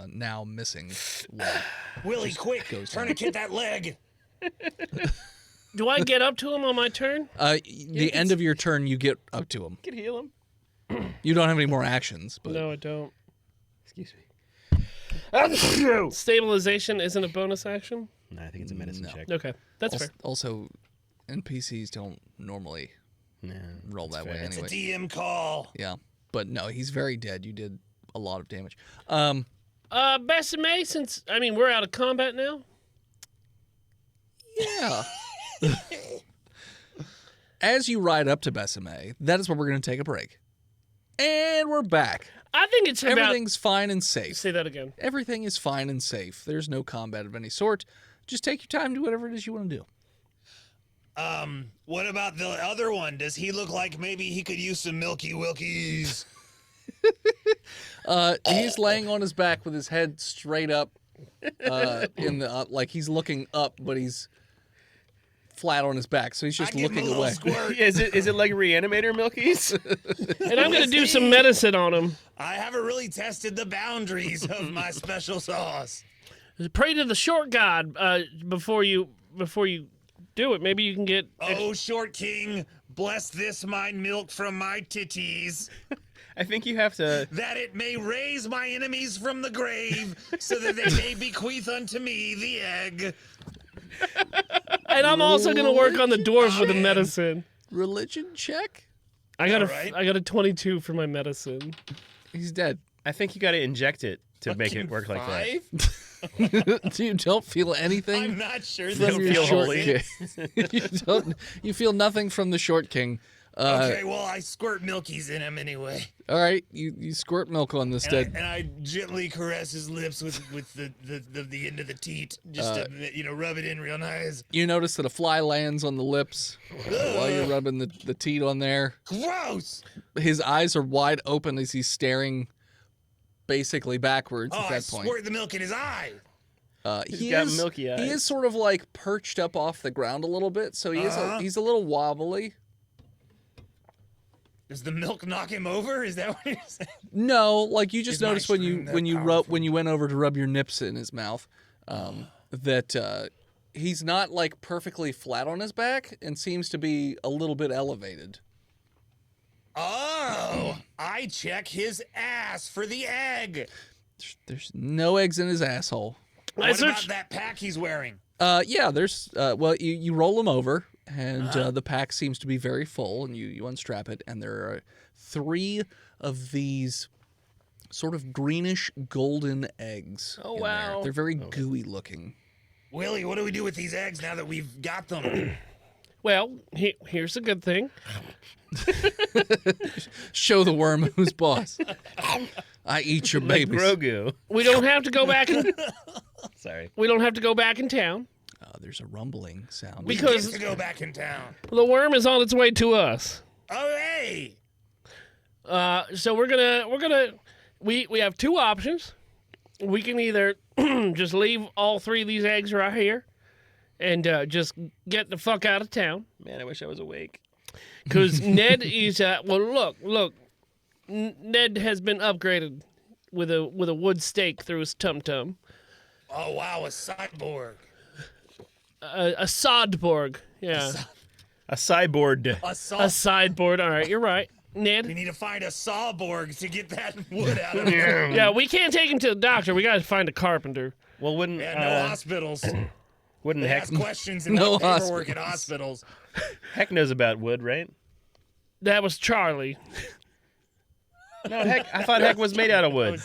now missing leg. Willie, quick, goes tourniquet that leg. Do I get up to him on my turn? The end of your turn, you get up to him. You can heal him. You don't have any more actions, but No, I don't. Excuse me. Stabilization isn't a bonus action? No, I think it's a medicine No. check. Okay, that's also, fair. also NPCs don't normally No, roll that way fair. It's a anyway. DM call. Yeah, but no, he's very dead. You did a lot of damage. Besame, since, we're out of combat now. Yeah. As you ride up to Besame, that is where we're going to take a break. And we're back. I think it's about... Everything's fine and safe. Say that again. Everything is fine and safe. There's no combat of any sort. Just take your time, do whatever it is you want to do. What about the other one? Does he look like maybe he could use some Milky Wilkies? He's laying on his back with his head straight up, like he's looking up, but he's flat on his back, so he's just I give him looking a little away. squirt. Is it like Reanimator Milkies? And I'm going to do some medicine on him. I haven't really tested the boundaries of my special sauce. Pray to the short god before you do it. Maybe you can get. Oh, short king, bless this my milk from my titties, I think you have to. that it may raise my enemies from the grave, so that they may bequeath unto me the egg. And I'm also going to work on the dwarves with the medicine. Religion check? I got Alright. a 22 for my medicine. He's dead. I think you got to inject it to make it work like that. 5? You don't feel anything I'm not sure from this your feel short holy. king. You feel nothing from the short king. Okay, well, I squirt milkies in him anyway. All right, you squirt milk on this And I, dead. and I gently caress his lips with the end of the teat, just to rub it in real nice. You notice that a fly lands on the lips while you're rubbing the teat on there. Gross! His eyes are wide open as he's staring basically backwards Oh, at I that point. squirt the milk in his eye. He got is milky He eyes. is sort of like perched up off the ground a little bit, so he's a little wobbly. Does the milk knock him over? Is that what you're saying? No, like you just Is my noticed when you shroom that when you went over to rub your nips in his mouth, that he's not like perfectly flat on his back and seems to be a little bit elevated. Oh, I check his ass for the egg. There's no eggs in his asshole. I What about searched. that pack he's wearing? Yeah, there's well, you roll him over, and the pack seems to be very full, and you unstrap it, and there are 3 of these sort of greenish golden eggs. Oh, in wow. there. They're very gooey looking. Willie, what do we do with these eggs now that we've got them? Well, here's a good thing. Show the worm who's boss. I eat your Like babies. Grogu. We don't have to go back. Sorry. We don't have to go back in town. There's a rumbling sound. We Because- get to go back in town. The worm is on its way to us. Oh, hey! So we have 2 options. We can either just leave all 3 of these eggs right here and just get the fuck out of town. Man, I wish I was awake. Because Ned is look. Ned has been upgraded with a wood stake through his tum-tum. Oh, wow, a sideboard. A sodborg. Yeah. A cyborg. A saw. A sideboard. All right, you're right. We Ned. need to find a sawborg to get that wood out of here. Yeah, we can't take him to the doctor. We got to find a carpenter. Well, wouldn't Yeah, no hospitals. wouldn't They Heck ask questions and No no paperwork at hospitals. Heck knows about wood, right? That was Charlie. No, Heck. I thought Heck was made out of wood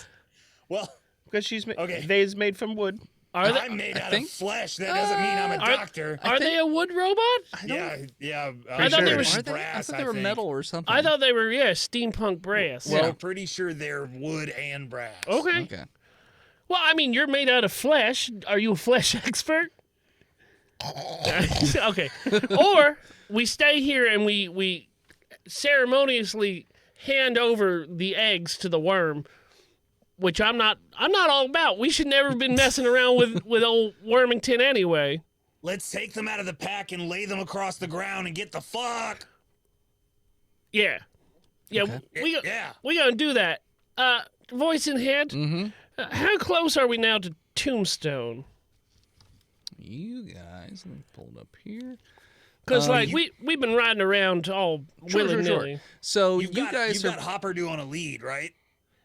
Well, because she's Okay. they's made from wood. Are they, I'm made out think- of flesh. That doesn't mean I'm a doctor. are they a wood robot? Yeah. I thought they were- Are they? brass, I thought they were think. metal or something. I thought they were, steampunk brass. Well, I'm pretty sure they're wood and brass. Okay. Okay. Well, I mean, you're made out of flesh. Are you a flesh expert? Okay. Or we stay here and we ceremoniously hand over the eggs to the worm, which I'm not all about. We should never have been messing around with old Wormington anyway. Let's take them out of the pack and lay them across the ground and get the fuck. Yeah. Yeah, Okay. Yeah. we gonna do that. Voice in head. Mm-hmm. How close are we now to Tombstone? You guys, let me pull it up here. Because we've been riding around all Sure, willy sure, nilly. sure. So You've you got, guys you've are got Hopperdew on a lead, right?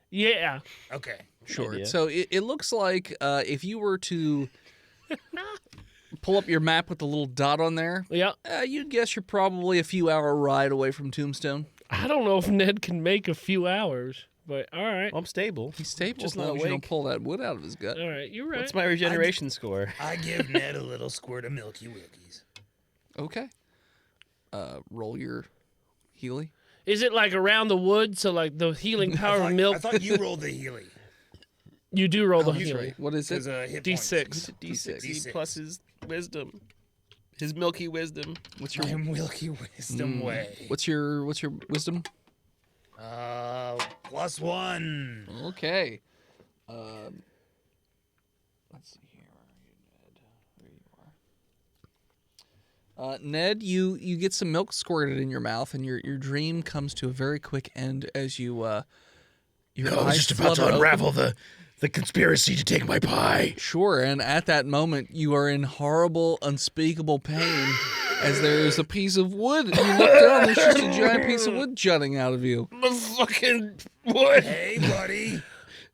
Yeah. Okay. sure. idea. So it looks like if you were to pull up your map with the little dot on there, Yeah. you'd guess you're probably a few hour ride away from Tombstone. I don't know if Ned can make a few hours, but all right. I'm stable. He's stable Just as long not as you don't awake. pull that wood out of his gut. All right, you're right. What's my regeneration score? I give Ned a little squirt of Milky Wilkies. Okay. Roll your Healy. Is it like around the wood? So like the healing power of milk. I thought you rolled the Healy. You do roll the That's healing. right. What is There's it? a hit D6. D6 D6. plus his wisdom, his milky wisdom. What's Points. your My Milky Wisdom way. What's your wisdom? +1. Okay. Let's see here. Where are you, Ned? There you are. Ned, you get some milk squirted in your mouth, and your dream comes to a very quick end as you your I was eyes just about to flutter unravel open. the conspiracy to take my pie. Sure, and at that moment, you are in horrible, unspeakable pain as there is a piece of wood. And you look down, there's just a giant piece of wood jutting out of you. The fucking wood. Hey, buddy.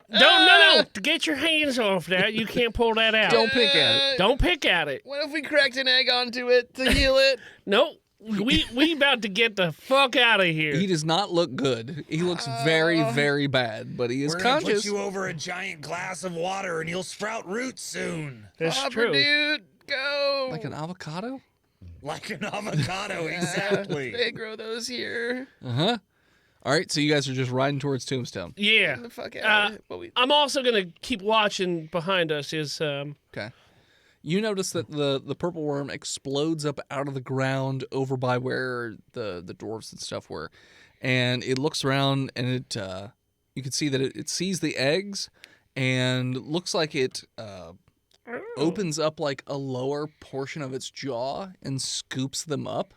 No. Get your hands off that. You can't pull that out. Don't pick at it. Don't pick at it. What if we cracked an egg onto it to heal it? No. We about to get the fuck out of here. He does not look good. He looks very, very bad, but he is We're gonna conscious. put you over a giant glass of water, and you'll sprout roots soon. That's Hopper, true. dude, go. Like an avocado? Like an avocado, exactly. They grow those here. Uh-huh. All right, so you guys are just riding towards Tombstone. Yeah. Get the fuck out. I'm also gonna keep watching behind us. Okay. You notice that the purple worm explodes up out of the ground over by where the dwarves and stuff were. And it looks around, and it you can see that it sees the eggs, and looks like it opens up like a lower portion of its jaw and scoops them up,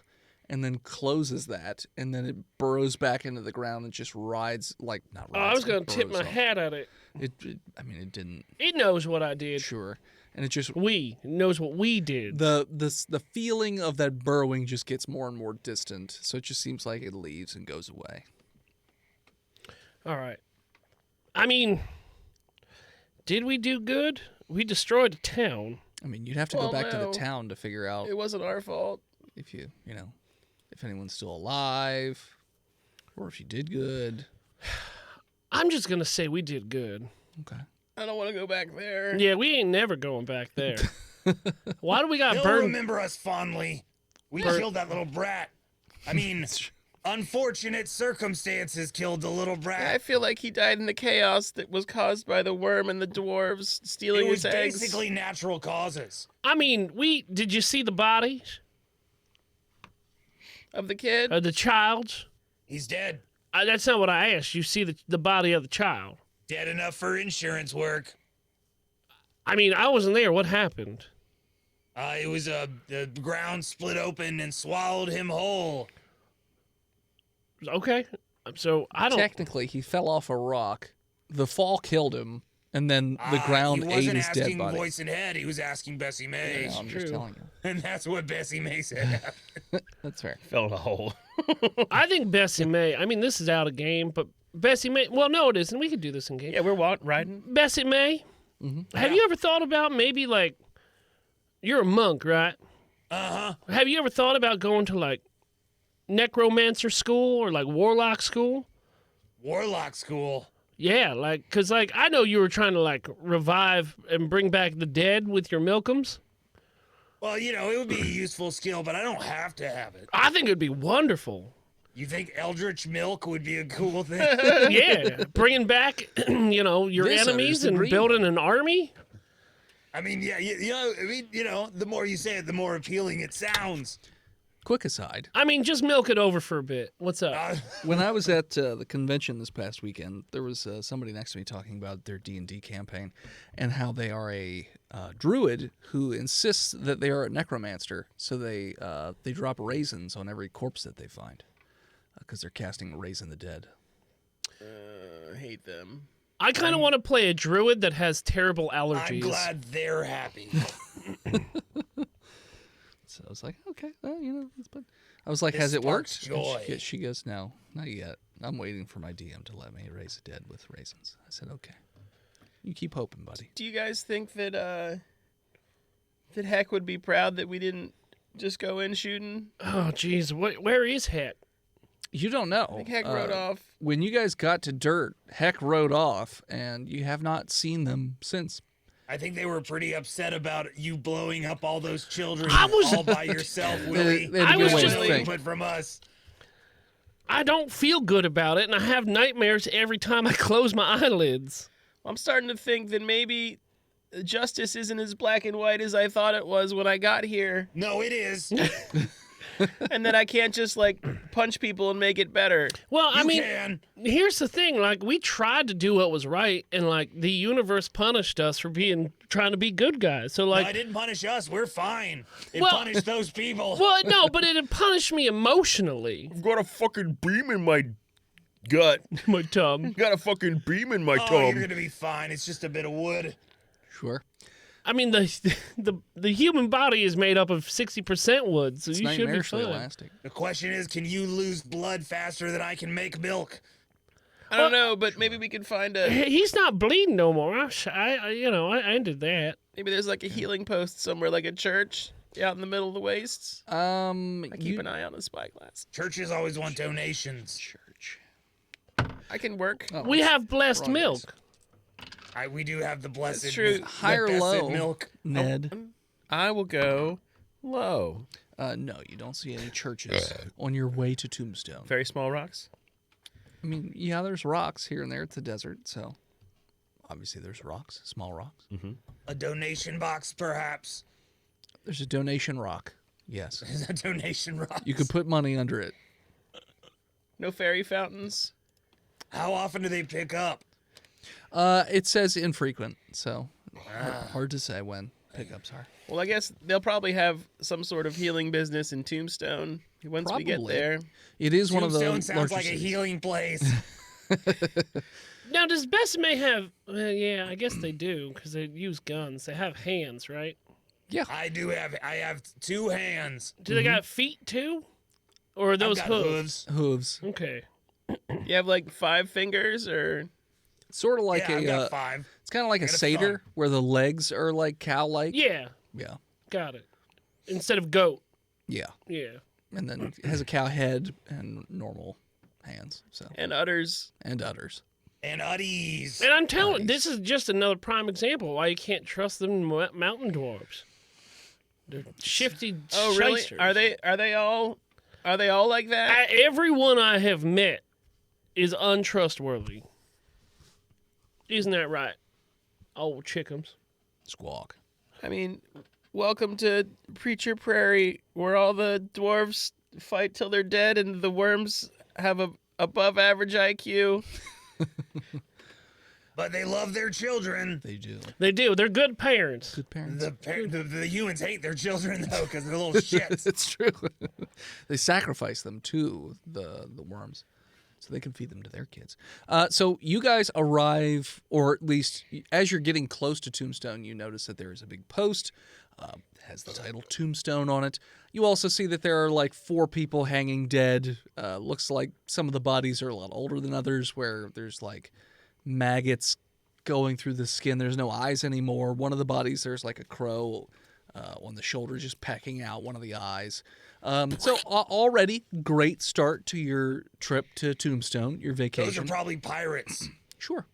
and then closes that, and then it burrows back into the ground and just rides, like, not rides. I was gonna it tip my burrows up. hat at it. It didn't. It knows what I did. Sure. And it just It knows what we did. the feeling of that burrowing just gets more and more distant, so it just seems like it leaves and goes away. All right. I mean, did we do good? We destroyed a town. I mean, you'd have to go Well, back to the no. town to figure out It wasn't our fault. if if anyone's still alive, or if you did good. I'm just gonna say we did good. Okay. I don't want to go back there. Yeah, we ain't never going back there. Why do we got He'll burned? remember us fondly. We killed that little brat. I mean, unfortunate circumstances killed the little I brat. feel like he died in the chaos that was caused by the worm and the dwarves stealing It was his eggs. basically natural causes. I mean, did you see the bodies Of the kid? of the child? He's dead. That's not what I asked. You see the body of the child? Dead enough for insurance work. I mean, I wasn't there. What happened? It was the ground split open and swallowed him whole. Okay, so I don't. Technically, he fell off a rock. The fall killed him, and then the ground he ate wasn't his dead asking body. Voice and Head. He was asking Bessie May, Yeah, I'm just true. telling you. and that's what Bessie May said. That's fair. Fell in a hole. I think Bessie May. I mean, this is out of game, but Bessie May. Well, no, it isn't. We could do this in game. Yeah, we're riding. Bessie May. Have you ever thought about maybe like you're a monk, right? Uh-huh. Have you ever thought about going to like necromancer school or like warlock school? Warlock school. Yeah, like, cause like I know you were trying to like revive and bring back the dead with your milkums. Well, it would be a useful skill, but I don't have to have it. I think it'd be wonderful. You think Eldritch Milk would be a cool thing? Yeah, bringing back your This enemies enters the and green building an army. I mean, yeah, the more you say it, the more appealing it sounds. Quick aside. I mean, just milk it over for a bit. What's up? When I was at the convention this past weekend, there was somebody next to me talking about their D&D campaign and how they are a druid who insists that they are a necromancer. So they drop raisins on every corpse that they find because they're casting Raisin the Dead. I hate them. I kind of want to play a druid that has terrible allergies. I'm glad they're happy. So I was like, okay, well, but I was like, This has it worked? sparks And joy. she goes, no, not yet. I'm waiting for my DM to let me raise a dead with raisins. I said, okay. You keep hoping, buddy. Do you guys think that that Heck would be proud that we didn't just go in shooting? Oh, jeez, where is Heck? You don't know. I think Heck rode off. When you guys got to Dirt, Heck rode off, and you have not seen them since. I think they were pretty upset about you blowing up all those children I was- all by yourself, Willie. They had I to was get away just to No think. input from us. I don't feel good about it, and I have nightmares every time I close my eyelids. I'm starting to think that maybe justice isn't as black and white as I thought it was when I got here. No, it is. and that I can't just like punch people and make it better. Well, I You mean, can. here's the thing. Like, we tried to do what was right, and like the universe punished us for trying to be good guys. So No, like, it didn't punish us. We're fine. It Well- punished those people. well, no, but it punished me emotionally. I've got a fucking beam in my gut. My tum. Got a fucking beam in my Oh, you're gonna be fine. It's just a bit of wood. Sure. I mean, the human body is made up of 60% wood, so It's you should be nightmarishly fine. elastic. The question is, can you lose blood faster than I can make milk? I don't know, but maybe we can find a. He's not bleeding no more. I ended that. Maybe there's like a healing post somewhere, like a church out in the middle of the wastes. I keep an eye on the spyglass. Churches always want donations. Church. I can work. Oh, We have blessed wrong milk. days. We do have the blessed, That's true. the High or blessed low, milk. Ned? I will go low. No, you don't see any churches on your way to Tombstone. Very small rocks. I mean, yeah, there's rocks here and there. It's a desert, so obviously there's rocks, small rocks. A donation box, perhaps. There's a donation rock. Yes. A donation rock. You could put money under it. No fairy fountains. How often do they pick up? It says infrequent, so hard to say when pickups are. Well, I guess they'll probably have some sort of healing business in Tombstone once we get Probably. there. It is one of the Tombstone sounds larger like a cities. healing place. Now, does Besame have? Yeah, I guess they do because they use guns. They have hands, right? I have 2 hands. Do they got feet too, or are those I've got hooves? Hooves. Okay. You have like 5 fingers, or Sort of like yeah, I've a. got 5. It's kind of like a got a satyr, thumb. where the legs are like cow-like. Yeah, Yeah. got it. Instead of goat. Yeah. Yeah. And then it has a cow head and normal hands. So and udders. and udders. And uddies. And I'm telling, this is just another prime example why you can't trust them mountain dwarves. They're shifty. Oh, really? shysters. Are they all like that? Everyone I have met is untrustworthy. Isn't that right? Old chickums. Squawk. I mean, welcome to Preacher Prairie, where all the dwarves fight till they're dead and the worms have a above average IQ. But they love their children. They do. They do. They're good parents. Good parents. The humans hate their children, though, because they're little shits. It's true. They sacrifice them to the worms so they can feed them to their kids. So you guys arrive, or at least as you're getting close to Tombstone, you notice that there is a big post. Has the title Tombstone on it. You also see that there are like 4 people hanging dead. Looks like some of the bodies are a lot older than others, where there's like maggots going through the skin. There's no eyes anymore. One of the bodies, there's like a crow on the shoulder just pecking out one of the eyes. So already great start to your trip to Tombstone, your Those are vacation. probably pirates. Sure.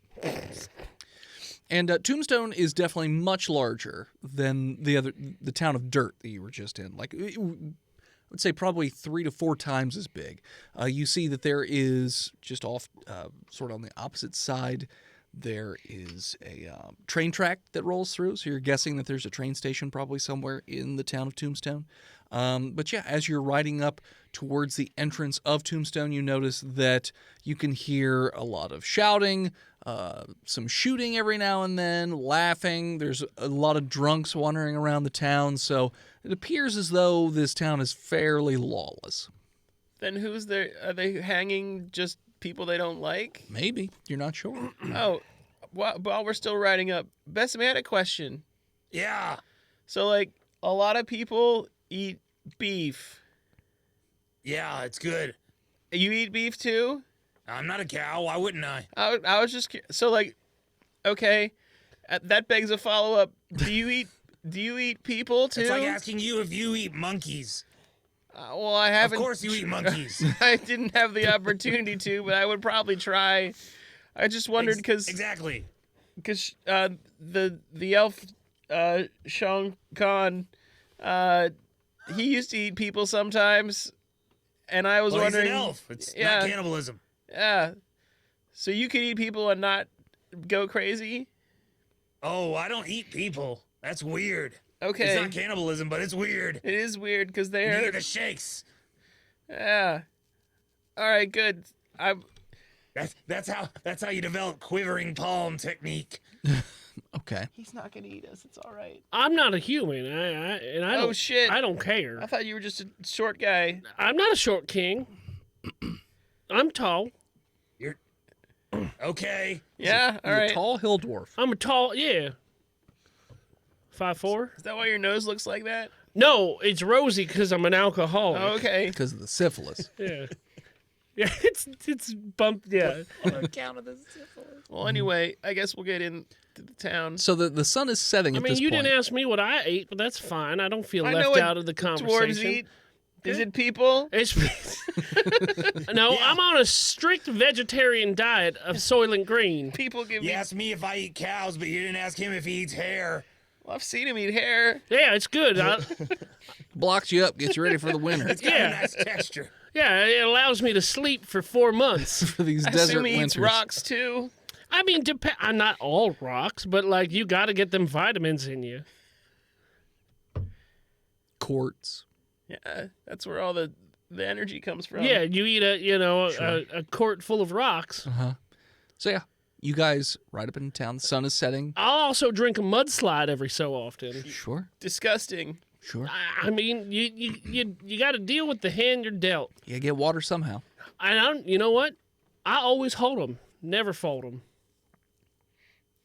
And Tombstone is definitely much larger than the town of Dirt that you were just in. Like, I would say probably 3 to 4 times as big. You see that there is just off, sort of on the opposite side, there is a train track that rolls through. So you're guessing that there's a train station probably somewhere in the town of Tombstone. But yeah, as you're riding up towards the entrance of Tombstone, you notice that you can hear a lot of shouting, some shooting every now and then, laughing. There's a lot of drunks wandering around the town, so it appears as though this town is fairly lawless. Then who's there? Are they hanging just people they don't like? Maybe. You're not sure. Oh, while we're still riding up, Besame, I had a question. Yeah. So, like, a lot of people eat beef. Yeah, it's good. You eat beef too? I'm not a cow. Why wouldn't I? I was just so like, okay, that begs a follow up. Do you eat people too? It's like asking you if you eat monkeys. Well, I haven't. Of course you eat monkeys. I didn't have the opportunity to, but I would probably try. I just wondered because Exactly. The elf Shang Khan, he used to eat people sometimes, and I was Well, wondering. he's an elf. It's Yeah. not cannibalism. Yeah, so you could eat people and not go crazy. Oh, I don't eat people. That's weird. Okay, It's not cannibalism, but it's weird. it is weird because You they're get the shakes. Yeah. All right, good. That's how you develop quivering palm technique. Okay. He's not gonna eat us. It's all right. I'm not a human, and I Oh, don't. shit. I don't care. I thought you were just a short guy. I'm not a short king. I'm tall. You're okay. Yeah. All You're right. a tall hill dwarf. I'm a tall. Yeah. 5'4". Is that why your nose looks like that? No, it's rosy because I'm an alcoholic. Oh, okay. Because of the syphilis. Yeah. Yeah, it's bumped. Yeah. On account of this syphilis. Well, anyway, I guess we'll get into the town. So the sun is setting I at mean, this you point. didn't ask me what I ate, but that's fine. I don't feel I know left what out of the Dwarves conversation. eat. Is it people? It's no, Yeah. I'm on a strict vegetarian diet of Soylent Green. People give You me. asked me if I eat cows, but you didn't ask him if he eats hair. Well, I've seen him eat hair. Yeah, it's good. Blocks you up, gets you ready for the winter. It's got Yeah. a nice texture. Yeah, it allows me to sleep for 4 months. For these I desert assume he winters. eats rocks too. I mean, not all rocks, but like you got to get them vitamins in you. Quartz. Yeah, that's where all the energy comes from. Yeah, you eat a quart full of rocks. So yeah, you guys ride up into town. The sun is setting. I'll also drink a mudslide every so often. Sure. Disgusting. Sure. I mean, you got to deal with the hand you're dealt. You get water somehow. You know what? I always hold them, never fold them.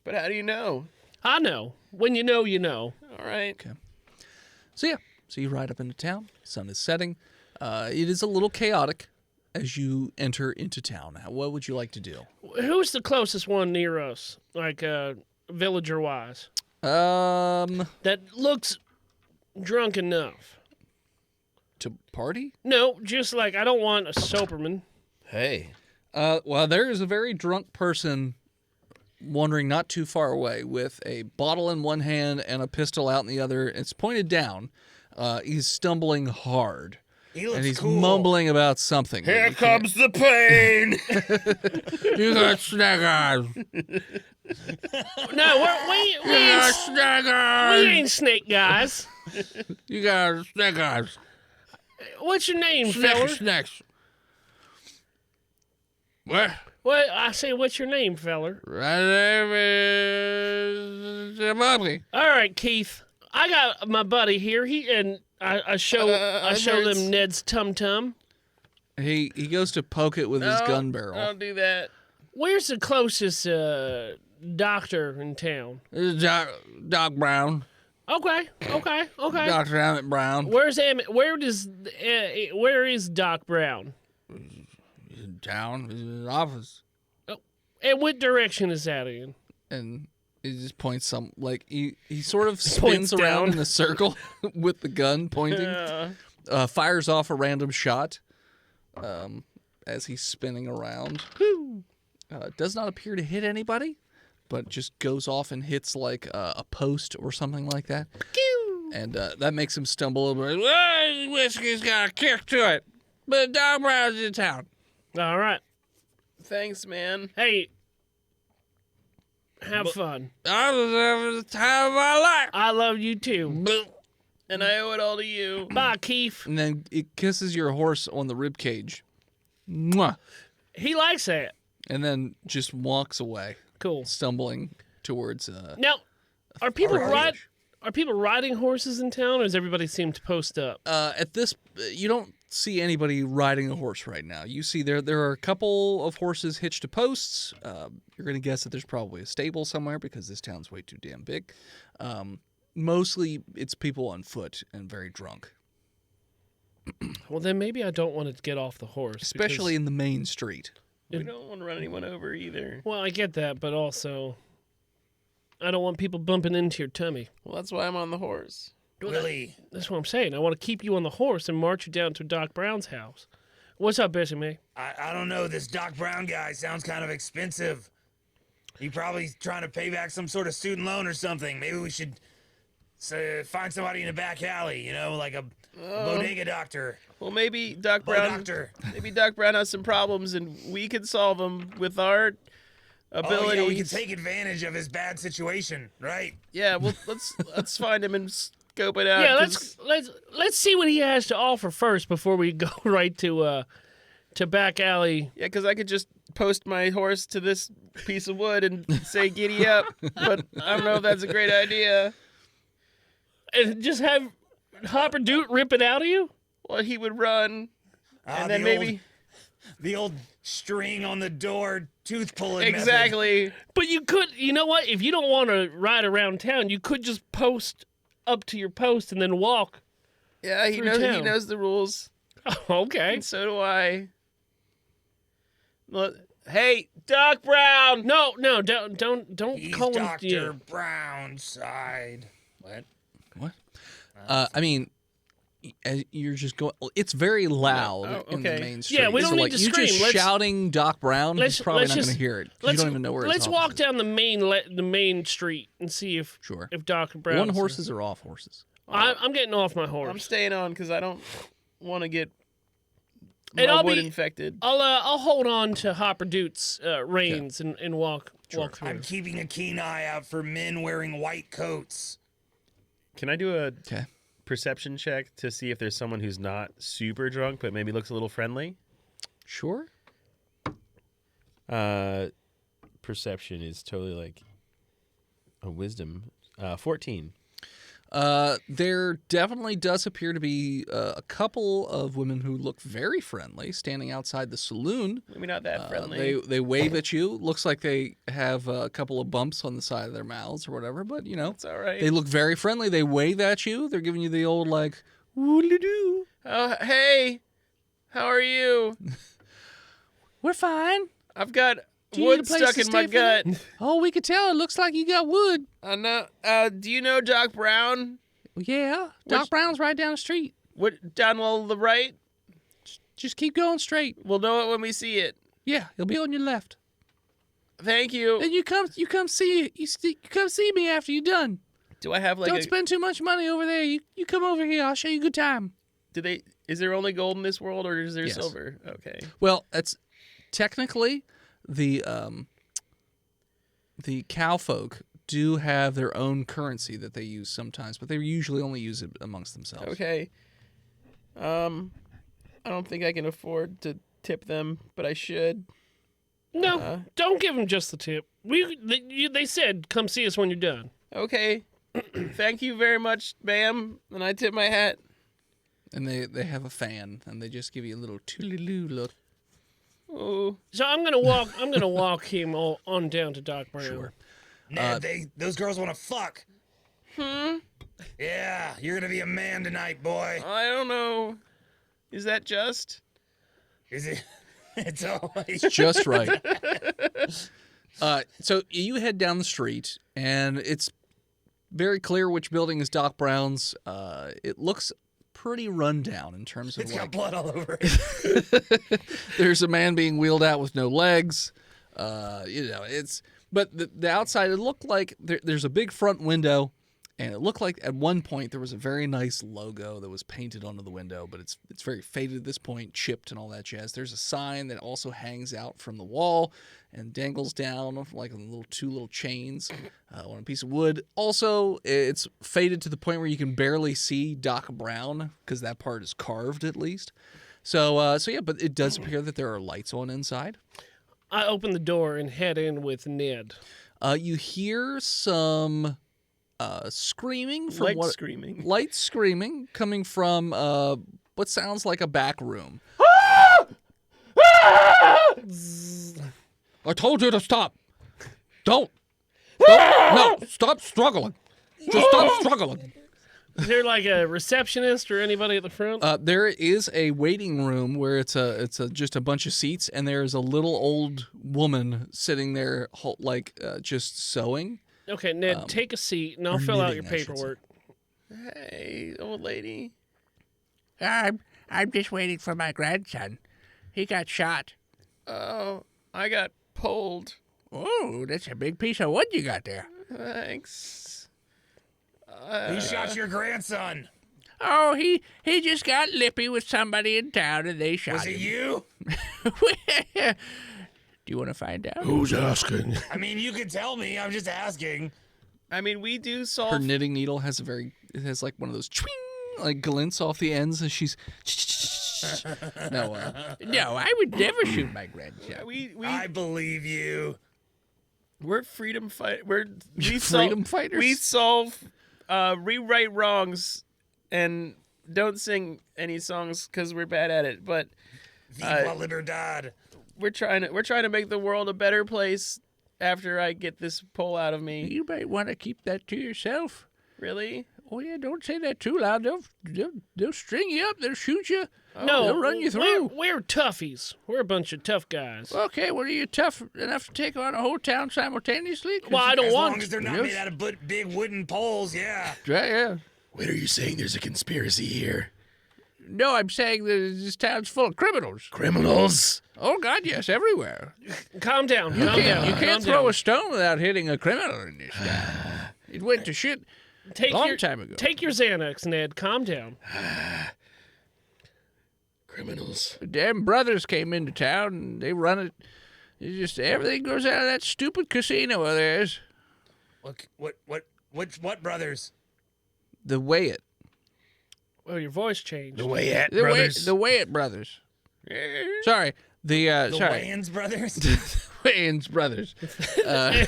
But how do you know? I know. When you know, you know. All right. Okay. So yeah, so you ride up into town. Sun is setting. It is a little chaotic as you enter into town. What would you like to do? Who's the closest one near us, like villager wise, that looks drunk enough? To party? No, just like I don't want a soberman. Hey. Well, there is a very drunk person wandering not too far away with a bottle in one hand and a pistol out in the other. It's pointed down. He's stumbling hard. He looks And he's cool. mumbling about something. Here comes the pain. You got snag eyes. No, we ain't, Snag we eyes. ain't snake guys. You got snag eyes. What's your name, feller? Snacks. What? What I say? What's your name, feller? My name is Bobby. All right, Keith. I got my buddy here. I show nerds. them Ned's tum tum. He goes to poke it with his No, gun barrel. Don't do that. Where's the closest doctor in town? This is Doc Brown. Okay. Dr. Emmett Brown. Where's Emmett? Where is Doc Brown? He's in town. He's in his office. And what direction is that in? And he just points some, like, he sort of Points spins around down. in a circle with the gun pointing. Fires off a random shot as he's spinning around. Does not appear to hit anybody, but just goes off and hits like a post or something like that. And that makes him stumble over. Well, whiskey's got a kick to it. But Doc Brown's in town. All right. Thanks, man. Hey, have fun. I was having the time of my life. I love you too. And I owe it all to you. Bye, Keith. And then it kisses your horse on the rib cage. Mwah. He likes that. And then just walks away, Cool. stumbling towards Now, are people Arcade. riding horses in town, or does everybody seem to post up? At this, you don't see anybody riding a horse right now. You see there are a couple of horses hitched to posts. You're going to guess that there's probably a stable somewhere because this town's way too damn big. Mostly it's people on foot and very drunk, Well, then maybe I don't want to get off the horse. especially because- in the main street. We don't want to run anyone over either. well, I get that, but also I don't want people bumping into your tummy. Well, that's why I'm on the horse. Willie, That's what I'm saying. I want to keep you on the horse and march you down to Doc Brown's house. What's up, Bessie? I don't know. This Doc Brown guy sounds kind of expensive. He probably trying to pay back some sort of student loan or something. Maybe we should find somebody in a back alley, like a bodega doctor. Well, maybe Doc Bo Brown. doctor. Maybe Doc Brown has some problems, and we can solve them with our abilities. Oh, yeah, we can take advantage of his bad situation, right? Yeah, well, let's find him and scope it out. Yeah, 'cause- let's see what he has to offer first before we go right to back alley. Yeah, because I could just post my horse to this piece of wood and say giddy up, but I don't know if that's a great idea. And just have Hopper Doot rip it out of you? Well, he would run, and then maybe... The old string on the door, tooth pulling method. Exactly. But you know what? If you don't want to ride around town, you could just post up to your post and then walk. Yeah, he Through knows. He town. knows the rules, Okay. and so do I. Look, hey, Doc Brown. No, don't He's call him. Dr. Yeah. Brownside. What? What? I mean, as you're just going. It's very loud Oh, in the okay. main street. Yeah, we don't so, need like, to you scream. just Let's- shouting Doc Brown. He's let's- probably let's not going to just- hear it. 'Cause you don't even know where his Let's office walk is. down the main street and see if Sure. Dr. Brown. On horses or off horses? I'm getting off my horse. I'm staying on because I don't want to get And my I'll wood be- infected. I'll hold on to Hopper Doot's reins and walk through. I'm keeping a keen eye out for men wearing white coats. Can I do a Okay. perception check to see if there's someone who's not super drunk but maybe looks a little friendly? Sure. Perception is totally like a wisdom. 14. There definitely does appear to be a couple of women who look very friendly standing outside the saloon. Maybe not that friendly. They wave at you. Looks like they have a couple of bumps on the side of their mouths or whatever, but you know, It's all right. they look very friendly. They wave at you. They're giving you the old like woodly-doo. Oh, hey, how are you? We're fine. I've got Do you need wood a place stuck to in my stay for the- gut. Oh, we could tell. It looks like you got wood. I know. Do you know Doc Brown? Yeah, Doc Which- Brown's right down the street. What down all the right? Just keep going straight. We'll know it when we see it. Yeah, he'll be on your left. Thank you. And you come see me after you're done. Do I have like Don't spend too much money over there. You come over here. I'll show you a good time. Is there only gold in this world, or is there Yes. silver? Okay. Well, that's technically the cowfolk do have their own currency that they use sometimes, but they usually only use it amongst themselves. Okay. I don't think I can afford to tip them, but I should. No, don't give him just the tip. They said come see us when you're done. Okay. Thank you very much, ma'am. And I tip my hat. And they have a fan, and they just give you a little toodaloo look. Ooh. So I'm gonna walk him on down to Doc Brown. Sure. Ned, those girls want to fuck. Yeah, you're gonna be a man tonight, boy. I don't know. Is that just? Is it? It's always. Just right. So you head down the street, and it's very clear which building is Doc Brown's. It looks pretty run down in terms of It's got like blood all over it. there's a man being wheeled out with no legs. But the outside, it looked like there's a big front window, and it looked like at one point there was a very nice logo that was painted onto the window, but it's very faded at this point, chipped and all that jazz. There's a sign that also hangs out from the wall and dangles down like two little chains on a piece of wood. Also, it's faded to the point where you can barely see Doc Brown because that part is carved at least. So yeah, but it does appear that there are lights on inside. I open the door and head in with Ned. You hear some screaming from light screaming coming from what sounds like a back room. I told you to stop. Don't. No, stop struggling. Just stop struggling. Is there like a receptionist or anybody at the front? There is a waiting room where it's just a bunch of seats, and there's a little old woman sitting there, just sewing. Okay, Ned, take a seat, and I'll fill out your knitting, I should say. paperwork. Hey, old lady. I'm just waiting for my grandson. He got shot. Oh, I got pulled. Oh, that's a big piece of wood you got there. Thanks. Who shot your grandson? Oh, he just got lippy with somebody in town and they shot Was it him. you? Do you want to find out? Who's asking? I mean, you could tell me. I'm just asking. I mean, we do Her solve. knitting needle has it has like one of those chwing, like glints off the ends as she's. No, I would never shoot my grandchild. I believe you. We're freedom fight. freedom fighters. We solve, rewrite wrongs, and don't sing any songs because we're bad at it. But Viva Libertad. we're trying to make the world a better place. After I get this pole out of me, You might want to keep that to yourself. really? Oh yeah, don't say that too loud. They'll string you up. They'll shoot you. No, they'll run you through. We're toughies. We're a bunch of tough guys. Okay, well, are you tough enough to take on a whole town simultaneously? 'Cause- Well, I don't As want long as they're not made out of big wooden poles, yeah. Yeah. Wait, are you saying there's a conspiracy here? No, I'm saying that this town's full of criminals. Criminals? Oh God, yes, everywhere. Calm down. You calm can't, down. you calm can't throw down. a stone without hitting a criminal in this town. It went to shit Take long your, time ago. Take your Xanax, Ned. Calm down. Criminals. The damn brothers came into town and they run it. It's just everything goes out of that stupid casino of theirs. Look, what brothers? the Wayett. Oh, your voice changed. The Wayette The brothers. The Wayett brothers. Sorry, the the sorry, Wayans brothers. Wayans brothers.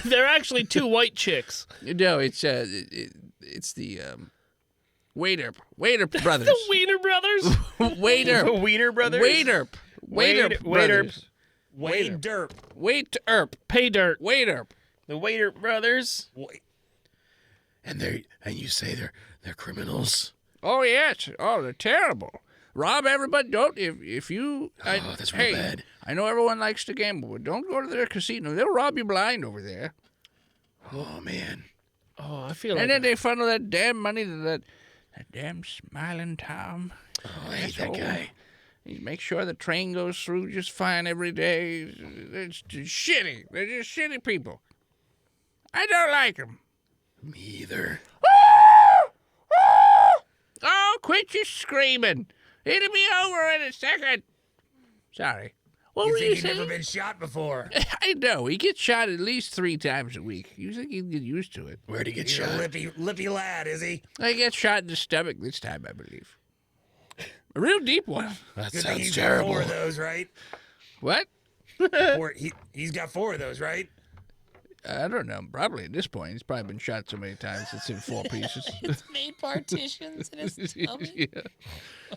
They're actually two white chicks. No, it's the Waiter brothers. The Wiener Brothers. Waiter. The Wiener Brothers? Waiter. Waiter brothers. Wade Derp. Waiter. Pay dirt. Waiter. The Waiter Brothers? And you say they're criminals. Oh yes. Oh, they're terrible. Rob everybody. Don't if you. Oh, that's real hey, bad. I know everyone likes to gamble, but don't go to their casino. They'll rob you blind over there. Oh man. Oh, I feel like. And then they funnel that damn money to that damn smiling Tom. Oh, I hate that Asshole. guy. He makes sure the train goes through just fine every day. It's just shitty. They're just shitty people. I don't like them. Me either. Oh, quit your screaming. It'll be over in a second. Sorry. What You were think you you've never saying? been shot before? I know. He gets shot at least 3 times a week. You think he'd get used to it? Where'd he get He's shot? a lippy lad, is he? I get shot in the stomach this time, I believe. A real deep one. Good That thing sounds he's terrible. got 4 of those, right? What? He's got 4 of those, right? I don't know. Probably at this point. He's probably been shot so many times it's in 4 pieces. It's made partitions in his stomach. Yeah.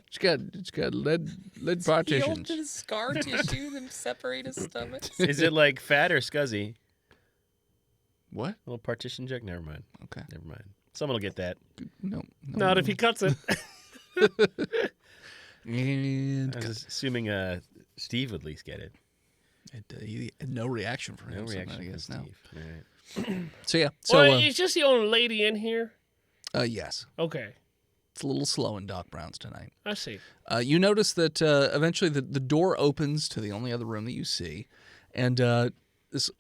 It's got lead Healed partitions. to the scar tissue that separate his stomach. Is it like fat or scuzzy? What? A little partition joke? Never mind. Okay. Never mind. Someone will get that. No. Not if he cuts it. And I was assuming Steve would at least get it. he had no reaction from No him. so reaction I from guess no. Steve. All right. So yeah. So Well, is just the only lady in here? yes, Okay, it's a little slow in Doc Brown's tonight. I see. You notice that eventually the door opens to the only other room that you see, and this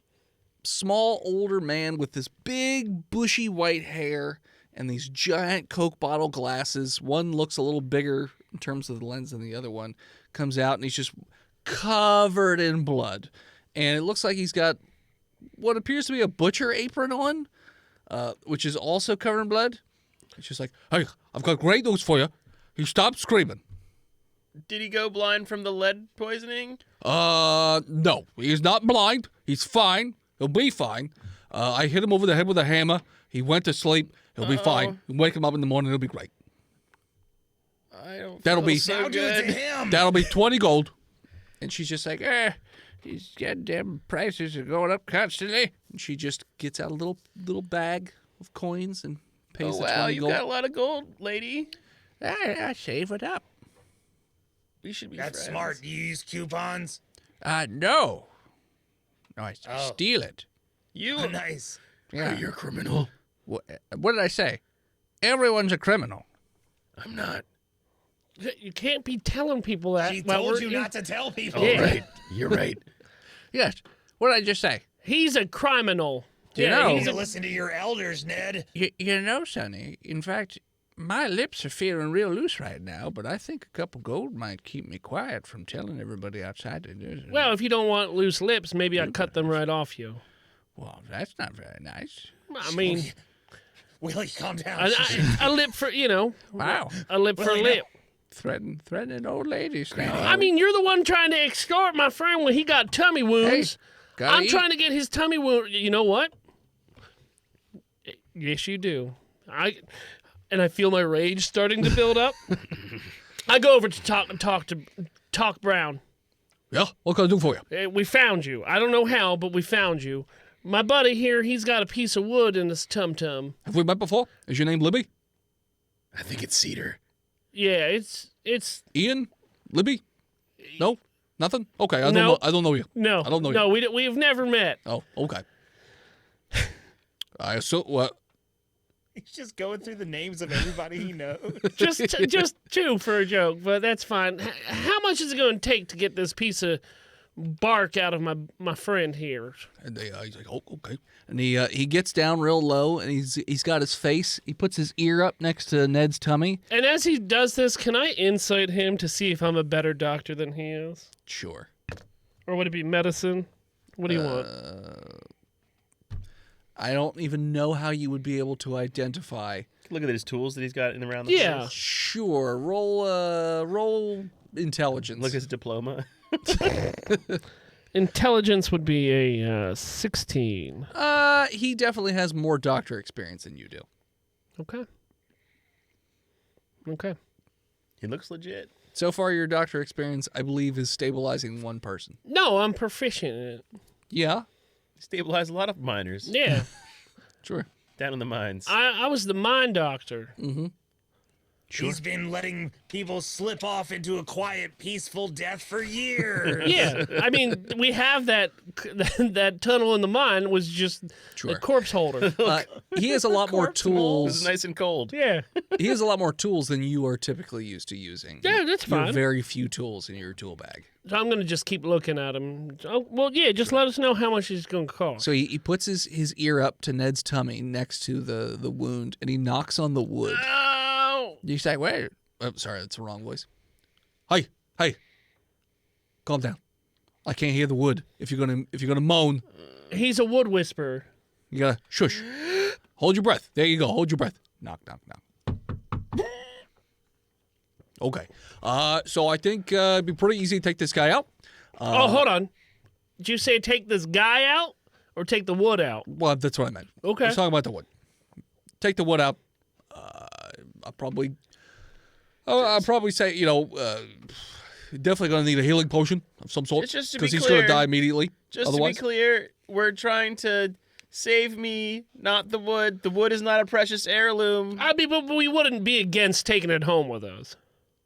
small older man with this big bushy white hair and these giant Coke bottle glasses. One looks a little bigger in terms of the lens than the other one. Comes out and he's just covered in blood, and it looks like he's got what appears to be a butcher apron on, which is also covered in blood. It's just like, hey, I've got great news for you. He stopped screaming. Did he go blind from the lead poisoning? No, he's not blind. He's fine. He'll be fine. I hit him over the head with a hammer. He went to sleep. He'll be fine. Wake him up in the morning. It'll be great. I don't That'll feel be- so Now do it to good. him. That'll be 20 gold. And she's just like, These goddamn prices are going up constantly. and she just gets out a little bag of coins and pays Oh, the wow, 20 you gold. got a lot of gold, lady. I save it up. We should be That's friends. smart. Do you use coupons? No. No, I Oh. steal it. You Nice. Yeah. You're a criminal. What did I say? Everyone's a criminal. I'm not. You can't be telling people that. She while told we're you in- not to tell people. Yeah. Right. You're right. Yes. What did I just say? He's a criminal. You yeah, know- You he's need a, to listen to your elders, Ned. You know, Sonny, in fact, my lips are feeling real loose right now, but I think a couple gold might keep me quiet from telling everybody outside to do it. well, if you don't want loose lips, maybe I'd cut them right off you. Well, that's not very nice. I mean, Willie, calm down. A lip for, Wow. a lip for a Willie, no. lip. Threatening old ladies now. I mean, you're the one trying to escort my friend when he got tummy wounds. gotta I'm eat. trying to get his tummy wound. You know what? Yes, you do. I feel my rage starting to build up. I go over to talk Brown. Yeah, what can I do for you? Hey, we found you. I don't know how, but we found you. My buddy here, he's got a piece of wood in his tum-tum. Have we met before? Is your name Libby? I think it's Cedar. Yeah, it's Ian? Libby? No? Nothing? Okay, I don't No. know. I don't know you. no, I don't know no. We've never met. Oh, okay. I assume what? He's just going through the names of everybody he knows. Just two for a joke, but that's fine. How much is it going to take to get this piece of bark out of my friend here? And he's like, oh, okay. And he gets down real low, and he's got his face. He puts his ear up next to Ned's tummy. And as he does this, can I insight him to see if I'm a better doctor than he is? Sure. Or would it be medicine? What do you want? I don't even know how you would be able to identify. Look at his tools that he's got in around the Yeah. place. Sure. Roll intelligence. Look at his diploma. Intelligence would be a 16. He definitely has more doctor experience than you do. Okay. Okay. He looks legit. So far, your doctor experience, I believe, is stabilizing one person. No, I'm proficient in it. Yeah, He stabilized a lot of miners Yeah. sure. down in the mines. I was the mind doctor. He's been letting people slip off into a quiet, peaceful death for years. Yeah. I mean, we have that tunnel in the mine was just a Sure. corpse holder. He has a lot more This is tools. nice and cold. Yeah. He has a lot more tools than you are typically used to using. Yeah, that's You have fine. very few tools in your tool bag. So I'm going to just keep looking at him. Oh, well, yeah, just let us know how much it's going to cost. So he puts his ear up to Ned's tummy next to the wound, and he knocks on the wood. Oh! You say, wait. Oh, sorry, that's the wrong voice. Hey. Calm down. I can't hear the wood. If you're gonna moan, He's a wood whisperer. you gotta shush. Hold your breath. There you go. Hold your breath. Knock. Okay. So I think it'd be pretty easy to take this guy out. Oh, hold on. Did you say take this guy out or take the wood out? Well, that's what I meant. Okay. I was talking about the wood. Take the wood out. I'll probably say, definitely gonna need a healing potion of some sort Just to be because he's clear- gonna die immediately. Just Otherwise, to be clear, we're trying to save me, not the wood. The wood is not a precious heirloom. I mean, but we wouldn't be against taking it home with us.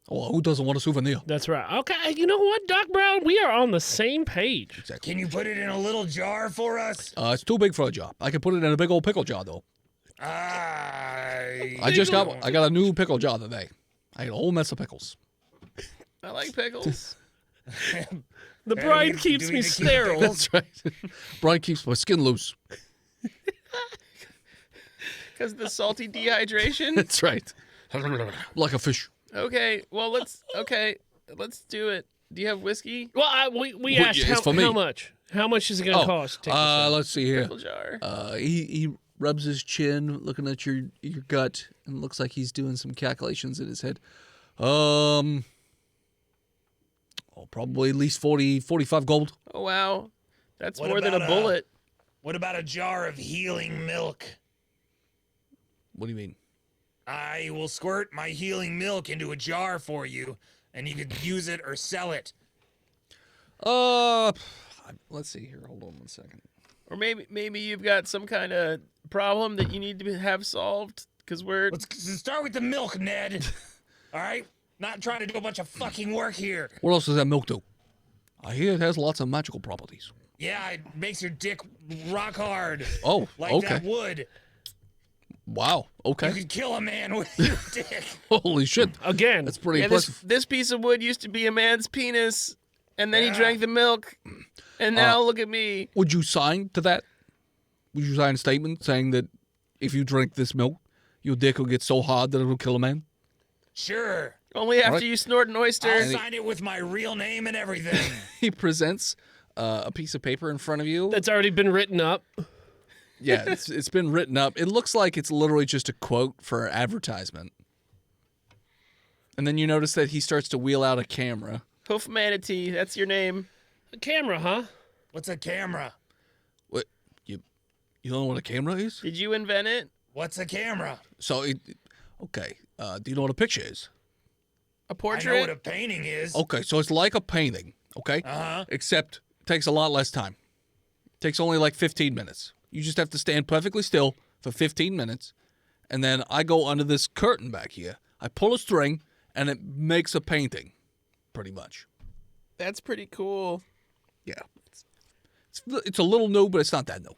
well, who doesn't want a souvenir? That's right. Okay, you know what, Doc Brown? We are on the same page. Can you put it in a little jar for us? It's too big for a jar. I can put it in a big old pickle jar though. I got a new pickle jar today. I got a whole mess of pickles. I like pickles. The bride keeps do me we keep sterile. pickles? That's right. Brian keeps my skin loose. Because the salty dehydration. That's right. Like a fish. Okay, well let's do it. Do you have whiskey? Well, we asked it's for me. how much. How much is it going to cost? to take this out? Let's see here. Pickle jar. He rubs his chin, looking at your gut, and looks like he's doing some calculations in his head. Probably at least 45 gold. Oh wow, that's What more than a about, bullet. What about a jar of healing milk? What do you mean? I will squirt my healing milk into a jar for you, and you could use it or sell it. Let's see here. Hold on 1 second. Or maybe you've got some kind of problem that you need to have solved. Because we're Let's start with the milk, Ned. All right? Not trying to do a bunch of fucking work here. What else does that milk do? I hear it has lots of magical properties. Yeah, it makes your dick rock hard. Oh, Like okay. that wood. Wow. You Okay. could kill a man with your dick. Holy shit. Again, That's pretty yeah. impressive. This piece of wood used to be a man's penis, and then he Yeah. drank the milk, and now look at me. Would you sign to that? Would you sign a statement saying that if you drink this milk, your dick will get so hard that it'll kill a man? Sure. Only after right. you snort an oyster. I'll sign it with my real name and everything. He presents a piece of paper in front of you. that's already been written up. Yeah, it's been written up. It looks like it's literally just a quote for an advertisement. And then you notice that he starts to wheel out a camera. Hoof Manatee, that's your name. A camera, huh? What's a camera? What? You don't know what a camera is? Did you invent it? What's a camera? So, okay. Do you know what a picture is? A I portrait? know what a painting is. Okay, so it's like a painting, okay? Uh-huh. Except it takes a lot less time. It takes only like 15 minutes. You just have to stand perfectly still for 15 minutes, and then I go under this curtain back here. I pull a string, and it makes a painting, pretty much. That's pretty cool. Yeah. It's a little new, but it's not that new.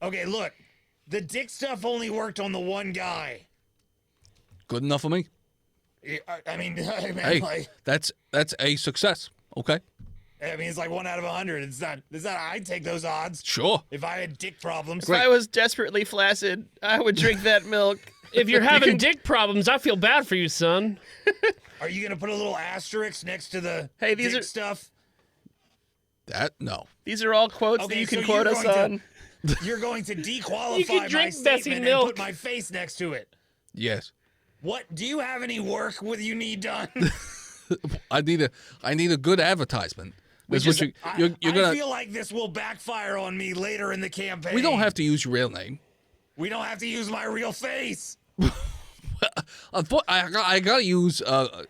Okay, look. The dick stuff only worked on the one guy. Good enough for me. I mean, Hey, like, that's a success, okay? it's like 1 out of 100. It's not. I'd take those odds Sure. if I had dick problems. If I was desperately flaccid, I would drink that milk. If you're having dick problems, I feel bad for you, son. Are you gonna put a little asterisk next to the Hey, these dick are- stuff? No. These are all quotes Okay, that you can so quote you're us going on. You're going to dequalify You can my drink statement Bessie and milk. put my face next to it. Yes. What? Do you have any work with you need done? I need a good advertisement. That's what you're I gonna. feel like this will backfire on me later in the campaign. We don't have to use your real name. We don't have to use my real face. I gotta use a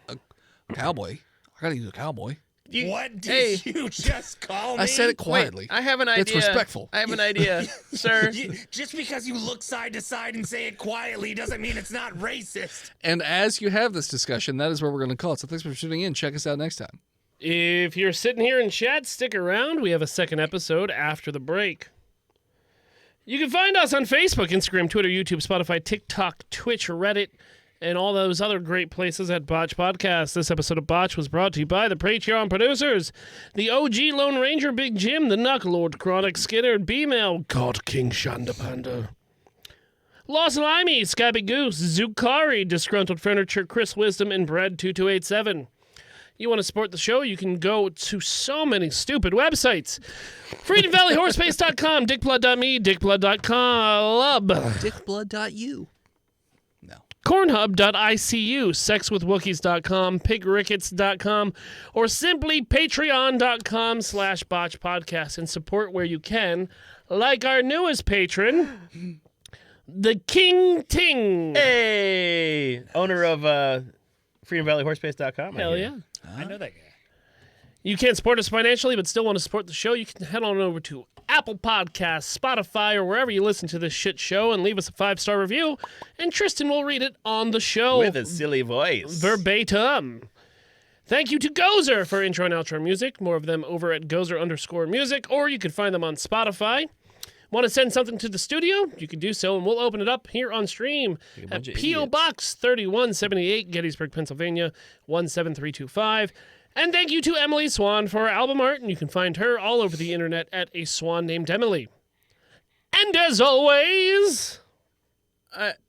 cowboy. I gotta use a cowboy. What did you just call me? I said it quietly. I have an idea. It's respectful. I have an idea, sir. Just because you look side to side and say it quietly doesn't mean it's not racist. And as you have this discussion, that is where we're going to call it. So thanks for tuning in. Check us out next time. If you're sitting here in chat, stick around. We have a second episode after the break. You can find us on Facebook, Instagram, Twitter, YouTube, Spotify, TikTok, Twitch, Reddit, and all those other great places at Botched Podcast. This episode of Botched was brought to you by the Patreon producers, the OG Lone Ranger, Big Jim, the Knucklord, Chronic Skinner, B-Mail, God King Shandapanda, Lost Limey, Scabby Goose, Zukari, Disgruntled Furniture, Chris Wisdom, and Bread2287. You want to support the show, you can go to so many stupid websites. FreedomValleyHorseBase.com, DickBlood.me, DickBlood.com, Dickblood.u. No. Cornhub.icu, SexWithWookies.com, PigRickets.com, or simply Patreon.com/BotchPodcast and support where you can, like our newest patron, the King Ting. Hey, owner of FreedomValleyHorseBase.com. Hell yeah. I know that guy. You can't support us financially, but still want to support the show, you can head on over to Apple Podcasts, Spotify, or wherever you listen to this shit show and leave us a 5-star review, and Tristan will read it on the show. With a silly voice. Verbatim. Thank you to Gozer for intro and outro music. More of them over at Gozer_music, or you can find them on Spotify. Want to send something to the studio? You can do so, and we'll open it up here on stream at bunch of P.O. idiots. Box 3178, Gettysburg, Pennsylvania, 17325. And thank you to Emily Swan for our album art, and you can find her all over the internet at a swan named Emily. And as always,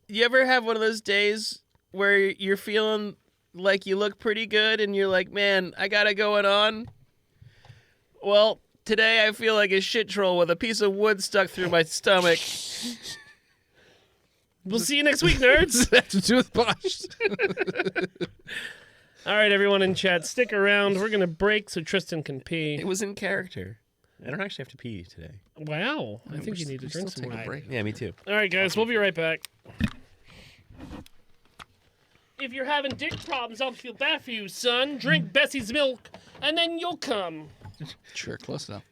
You ever have one of those days where you're feeling like you look pretty good and you're like, man, I got it going on? Well, today I feel like a shit troll with a piece of wood stuck through my stomach. we'll see you next week, nerds. That's to do with Botched. All right, everyone in chat, stick around. We're going to break so Tristan can pee. It was in character. I don't actually have to pee today. Wow, I think you need to We drink still some take more. a break. Yeah, me too. All right, guys, we'll be right back. If you're having dick problems, I'll feel bad for you, son. Drink Bessie's milk, and then you'll come. Sure, close enough.